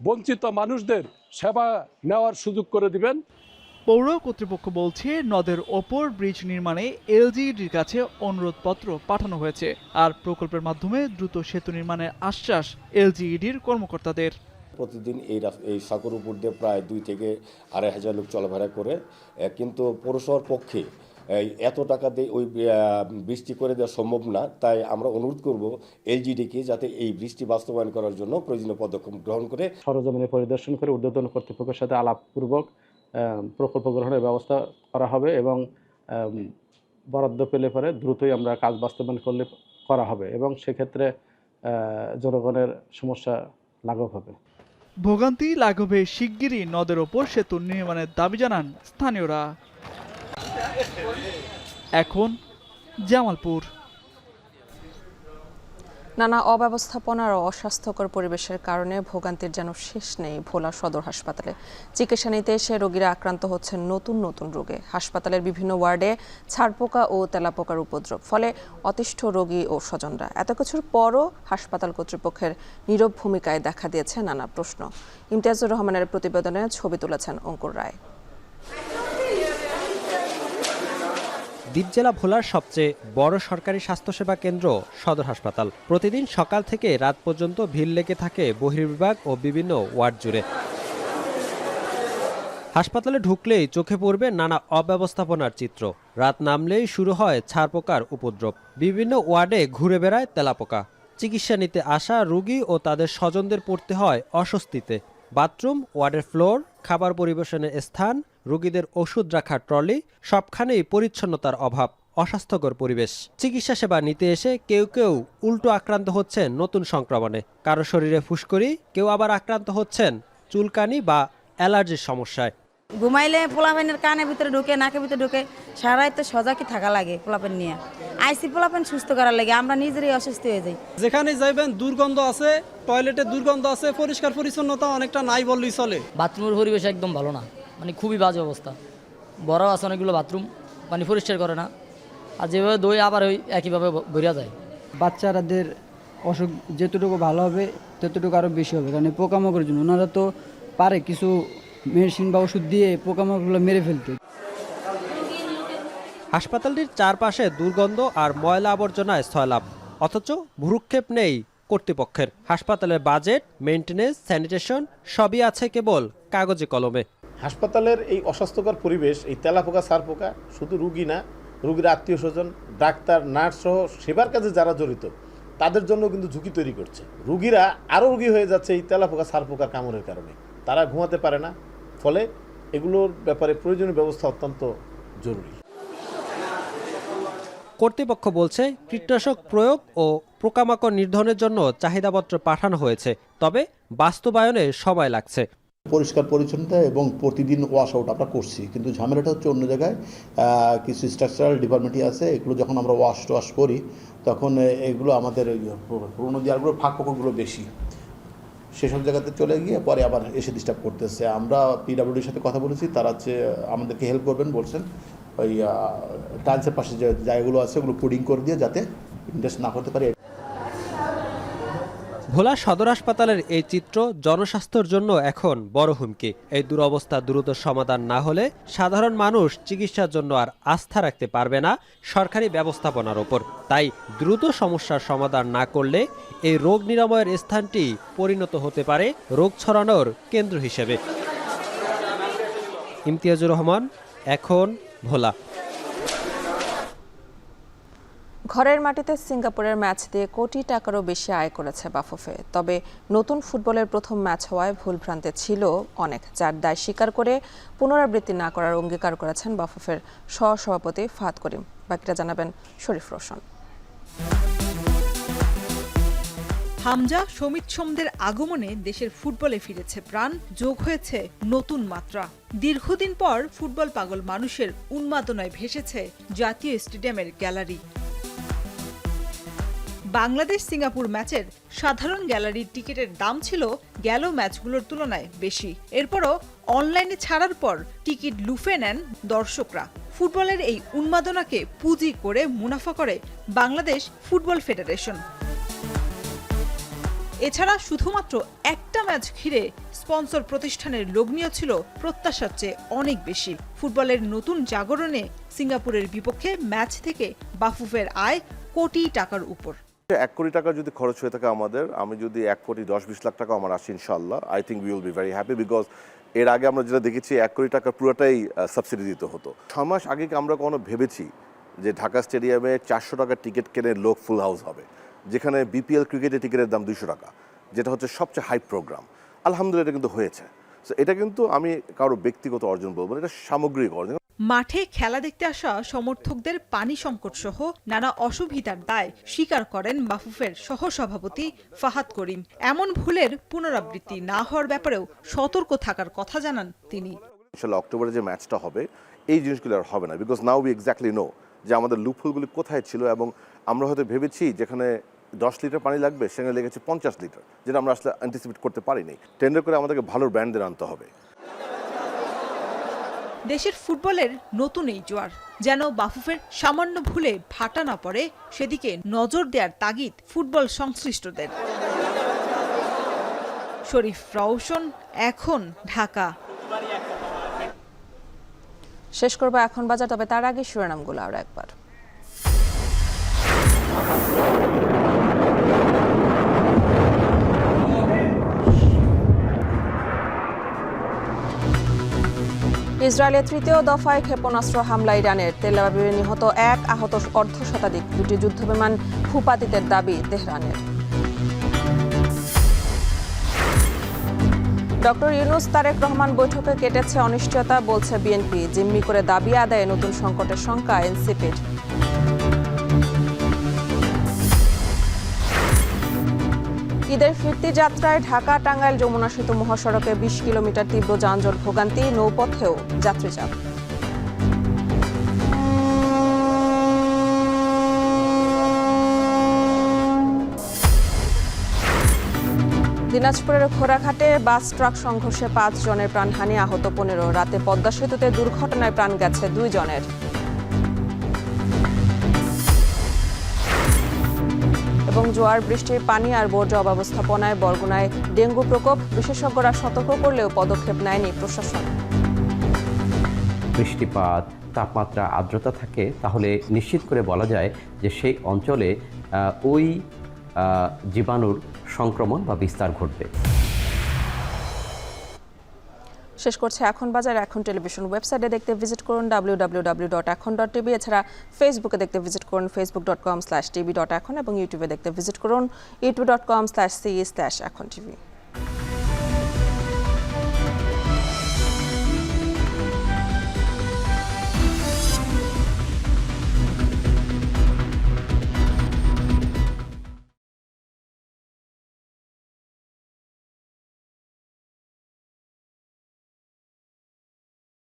বঞ্চিত মানুষদের সেবা নেওয়ার সুযোগ করে দিবেন। পৌর কর্তৃপক্ষ বলছে, নদের ওপর ব্রিজ নির্মাণে এলজিইডির কাছে অনুরোধপত্র পাঠানো হয়েছে, আর প্রকল্পের মাধ্যমে দ্রুত সেতু নির্মাণের আশ্বাস এলজিইডির কর্মকর্তাদের। প্রতিদিন এই সাঁকোর উপর দিয়ে প্রায় 2 থেকে 2,500 লোক চলাফেরা করে, কিন্তু পৌরসভার পক্ষে এত টাকা দিয়ে ওই বৃষ্টি করে দেওয়া সম্ভব না। তাই আমরা অনুরোধ করব এলজিডিকে যাতে এই বৃষ্টি বাস্তবায়ন করার জন্য প্রয়োজনীয় পদক্ষেপ গ্রহণ করে সরজমিনে পরিদর্শন করে ঊর্ধ্বতন কর্তৃপক্ষের সাথে আলাপপূর্বক প্রকল্প গ্রহণের ব্যবস্থা করা হবে এবং বরাদ্দ পেলে পরে দ্রুতই আমরা কাজ বাস্তবায়ন করা হবে এবং সেক্ষেত্রে জনগণের সমস্যা লাঘব হবে। ভোগান্তি লাঘবে শিগগিরই নদের ওপর সেতু নির্মাণের দাবি জানান স্থানীয়রা। এখন জামালপুর। নানা অব্যবস্থাপনার ও অস্বাস্থ্যকর পরিবেশের কারণে ভোগান্তির যেন শেষ নেই ভোলা সদর হাসপাতালে। চিকিৎসা নিতে এসে রোগীরা আক্রান্ত হচ্ছেন নতুন নতুন রোগে। হাসপাতালের বিভিন্ন ওয়ার্ডে ছারপোকা ও তেলাপোকার উপদ্রব, ফলে অতিষ্ঠ রোগী ও স্বজনরা। এত কিছুর পরও হাসপাতাল কর্তৃপক্ষের নীরব ভূমিকায় দেখা দিয়েছে নানা প্রশ্ন। ইমতিয়াজুর রহমানের প্রতিবেদনে ছবি তুলেছেন অঙ্কুর রায়। দ্বীপ জেলা ভোলার সবচেয়ে বড় সরকারি স্বাস্থ্যসেবা কেন্দ্র সদর হাসপাতাল। প্রতিদিন সকাল থেকে রাত পর্যন্ত ভিড় লেগে থাকে বহির্বিভাগ ও বিভিন্ন ওয়ার্ড জুড়ে। হাসপাতালে ঢুকলেই চোখে পড়বে নানা অব্যবস্থাপনার চিত্র। রাত নামলেই শুরু হয় ছারপোকার উপদ্রব। বিভিন্ন ওয়ার্ডে ঘুরে বেড়ায় তেলাপোকা। চিকিৎসা নিতে আসা রোগী ও তাদের স্বজনদের পড়তে হয় অস্বস্তিতে। বাথরুম, ওয়ার্ডের ফ্লোর, খাবার পরিবেশনের স্থান, রোগীদের ওষুধ রাখার ট্রলি, সবখানেই পরিচ্ছন্নতার অভাব, অস্বাস্থ্যকর পরিবেশ। চিকিৎসা সেবা নিতে এসে কেউ কেউ উল্টো আক্রান্ত হচ্ছেন নতুন সংক্রমণে। কারো শরীরে ফুসকুড়ি, কেউ আবার আক্রান্ত হচ্ছেন চুলকানি বা অ্যালার্জির সমস্যায়। ঘুমাইলে পোলাপেনের কানের ভিতরে ঢুকে, নাকের ভিতরে ঢুকে, সারাই তো সজাগই থাকা লাগে পোলাপেন নিয়ে। আইসি পোলাপেন সুস্থ করার লাগে আমরা নিজেরই অসুস্থ হয়ে যাই। যেখানে যাইবেন দুর্গন্ধ আছে, টয়লেটে দুর্গন্ধ আছে, পরিষ্কার পরিচ্ছন্নতা অনেকটা নাই বললেই চলে। বাথরুমের পরিবেশ একদম ভালো না, মানে খুবই বাজে অবস্থা। বড় আছে অনেকগুলো বাথরুম, মানে পরিষ্কার করে না, আর যেভাবে দই আবার ওই একইভাবে ভরিয়া যায়। বাচ্চাদের অসুখ যতটুকু ভালো হবে ততটুকু আরও বেশি হবে, কারণ পোকামাকড়ের জন্য ওনারা তো পারে কিছু মেডিসিন বা ওষুধ দিয়ে পোকামাকড়গুলো মেরে ফেলতে। হাসপাতালটির চারপাশে দুর্গন্ধ আর ময়লা আবর্জনায় স্থলাভ, অথচ ভ্রুক্ষেপ নেই কর্তৃপক্ষের। হাসপাতালের বাজেট, মেইনটেনেন্স, স্যানিটেশন সবই আছে কেবল কাগজে কলমে। হাসপাতালের এই অস্বাস্থ্যকর পরিবেশ, এই তেলাপোকা ছারপোকা শুধু রুগী না, রুগীর আত্মীয় স্বজন, ডাক্তার, নার্স সহ সেবার কাজে যারা জড়িত তাদের জন্য কিন্তু ঝুঁকি তৈরি করছে। রুগীরা আরও রুগী হয়ে যাচ্ছে এই তেলাপোকা ছারপোকার কামড়ের কারণে। তারা ঘুমাতে পারে না, ফলে এগুলোর ব্যাপারে প্রয়োজনীয় ব্যবস্থা অত্যন্ত জরুরি। কর্তৃপক্ষ বলছে কীটনাশক প্রয়োগ ও পোকামাকড় নির্ধারণের জন্য চাহিদাপত্র পাঠানো হয়েছে, তবে বাস্তবায়নে সময় লাগছে। পরিষ্কার পরিচ্ছন্নতা এবং প্রতিদিন ওয়াশ আউট আমরা করছি, কিন্তু ঝামেলাটা হচ্ছে অন্য জায়গায়। কিছু স্ট্রাকচারাল ডিপার্টমেন্টই আছে, এগুলো যখন আমরা ওয়াশ করি তখন এগুলো আমাদের পুরোনো দেওয়ারগুলো ফাঁক ফোকরগুলো বেশি, সেসব জায়গাতে চলে গিয়ে পরে আবার এসে ডিস্টার্ব করতেছে। আমরা পিডাব্লিউডির সাথে কথা বলেছি, তারা হচ্ছে আমাদেরকে হেল্প করবেন বলছেন। ওই টাইলসের পাশে যে জায়গাগুলো আছে ওগুলো পুডিং করে দিয়ে যাতে ইনভেস্ট না করতে পারে। ভোলা সদর হাসপাতালের এই চিত্র জনস্বাস্থ্যের জন্য এখন বড় হুমকি। এই দুরবস্থা দ্রুত সমাধান না হলে সাধারণ মানুষ চিকিৎসার জন্য আর আস্থা রাখতে পারবে না সরকারি ব্যবস্থাপনার ওপর। তাই দ্রুত সমস্যার সমাধান না করলে এই রোগ নিরাময়ের স্থানটি পরিণত হতে পারে রোগ ছড়ানোর কেন্দ্র হিসেবে। ইমতিয়াজুর রহমান, এখন ভোলা। ঘরের মাটিতে সিঙ্গাপুরের ম্যাচ দিয়ে কোটি টাকারও বেশি আয় করেছে বাফুফে। তবে নতুন ফুটবলের প্রথম ম্যাচ হওয়ায় ভুলভ্রান্তি ছিল অনেক, যার দায় স্বীকার করে পুনরাবৃত্তি না করার অঙ্গীকার করেছেন বাফুফের সহসভাপতি ফাহাদ করিম। বাকিটা জানাবেন শরীফ রোশন। হামজা, সমিত সোমদের আগমনে দেশের ফুটবলে ফিরেছে প্রাণ, যোগ হয়েছে নতুন মাত্রা। দীর্ঘদিন পর ফুটবল পাগল মানুষের উন্মাদনায় ভেসেছে জাতীয় স্টেডিয়ামের গ্যালারি। বাংলাদেশ সিঙ্গাপুর ম্যাচের সাধারণ গ্যালারির টিকিটের দাম ছিল গেল ম্যাচগুলোর তুলনায় বেশি। এরপরও অনলাইনে ছাড়ার পর টিকিট লুফে নেন দর্শকরা। ফুটবলের এই উন্মাদনাকে পুঁজি করে মুনাফা করে বাংলাদেশ ফুটবল ফেডারেশন। এছাড়া শুধুমাত্র একটা ম্যাচ ঘিরে স্পন্সর প্রতিষ্ঠানের লগ্নিও ছিল প্রত্যাশার চেয়ে অনেক বেশি। ফুটবলের নতুন জাগরণে সিঙ্গাপুরের বিপক্ষে ম্যাচ থেকে বাফুফের আয় কোটি টাকার উপর। 1 কোটি টাকা যদি খরচ হয়ে থাকে আমাদের, আমি যদি 1 কোটি 10-20 লাখ টাকা আমার আসে ইনশাআল্লাহ, I think we will be very happy, because এর আগে আমরা যেটা দেখেছি 1 কোটি টাকা পুরোটাই সাবসিডি দিতে হতো। 6 মাস আগে কি আমরা কখনো ভেবেছি যে ঢাকা স্টেডিয়ামে 400 টাকার টিকিট কেনে লোক ফুল হাউস হবে, যেখানে বিপিএল ক্রিকেটের টিকিটের দাম 200 টাকা, যেটা হচ্ছে সবচেয়ে হাই প্রোগ্রাম। আলহামদুলিল্লাহ এটা কিন্তু হয়েছে। সো এটা কিন্তু আমি কারো ব্যক্তিগত অর্জন বলবো না, এটা সামগ্রিক অর্জন। মাঠে খেলা দেখতে আসা সমর্থকদের পানি সংকট সহ নানা অসুবিধার দায় স্বীকার করেন বাফুফের সহসভাপতি ফাহাদ করিম। এমন ভুলের পুনরাবৃত্তি না হওয়ার ব্যাপারেও সতর্ক থাকার কথা জানান তিনি। ইনশাআল্লাহ অক্টোবরে যে ম্যাচটা হবে এই জিনিসগুলো আর হবে না, because now we exactly know যে আমাদের লুপহোলগুলি কোথায় ছিল, এবং আমরা হয়তো ভেবেছি যেখানে 10 লিটার পানি লাগবে সেখানে লেগেছে 50 লিটার, যেটা আমরা আসলে অ্যান্টিসিপেট করতে পারিনি। টেন্ডার করে আমাদেরকে ভালো ব্র্যান্ডদের আনতে হবে। দেশের ফুটবলের নতুন এই জোয়ার যেন বাফুফের সামান্য ভুলে ভাটা না পড়ে সেদিকে নজর দেওয়ার তাগিদ ফুটবল সংশ্লিষ্টদের। শরীফ রওশন, এখন, ঢাকা। শেষ করবো এখন বাজার, তবে তার আগে শিরোনামগুলো আরো একবার। ইসরায়েলের তৃতীয় দফায় ক্ষেপণাস্ত্র হামলা ইরানের। তেল আবিবে নিহত 1, আহত অর্ধশতাধিক। 2টি যুদ্ধবিমান ভূপাতিতের দাবি তেহরানের। ডক্টর ইউনূস তারেক রহমান বৈঠকে কেটেছে অনিশ্চয়তা, বলছে বিএনপি। জিম্মি করে দাবি আদায়ে নতুন সংকটের শঙ্কা এনসিপির। ঈদের ফিরতি যাত্রায় ঢাকা টাঙ্গাইল যমুনা সেতু মহাসড়কে 20 কিলোমিটার তীব্র যানজট ভোগান্তি, নৌপথেও যাত্রীচাপ। দিনাজপুরের ঘোড়াঘাটে বাস ট্রাক সংঘর্ষে 5 জনের প্রাণহানি, আহত 15। রাতে পদ্মা সেতুতে দুর্ঘটনায় প্রাণ গেছে 2 জনের। এবং জোয়ার, বৃষ্টির পানি আর বর্জ্য অব্যবস্থাপনায় বরগুনায় ডেঙ্গু প্রকোপ। বিশেষজ্ঞরা সতর্ক করলেও পদক্ষেপ নেয়নি প্রশাসন। বৃষ্টিপাত, তাপমাত্রা, আর্দ্রতা থাকে, তাহলে নিশ্চিত করে বলা যায় যে সেই অঞ্চলে ওই জীবাণুর সংক্রমণ বা বিস্তার ঘটবে। শেষ করছে এখন বাজার। এখন টেলিভিশন ওয়েবসাইটে দেখতে ভিজিট করুন www.ekhon.tv। এছাড়া ফেসবুকে দেখতে ভিজিট করুন facebook.com/tv.ekhon এবং ইউটিউবে দেখতে ভিজিট করুন youtube.com/ce/ekhon tv।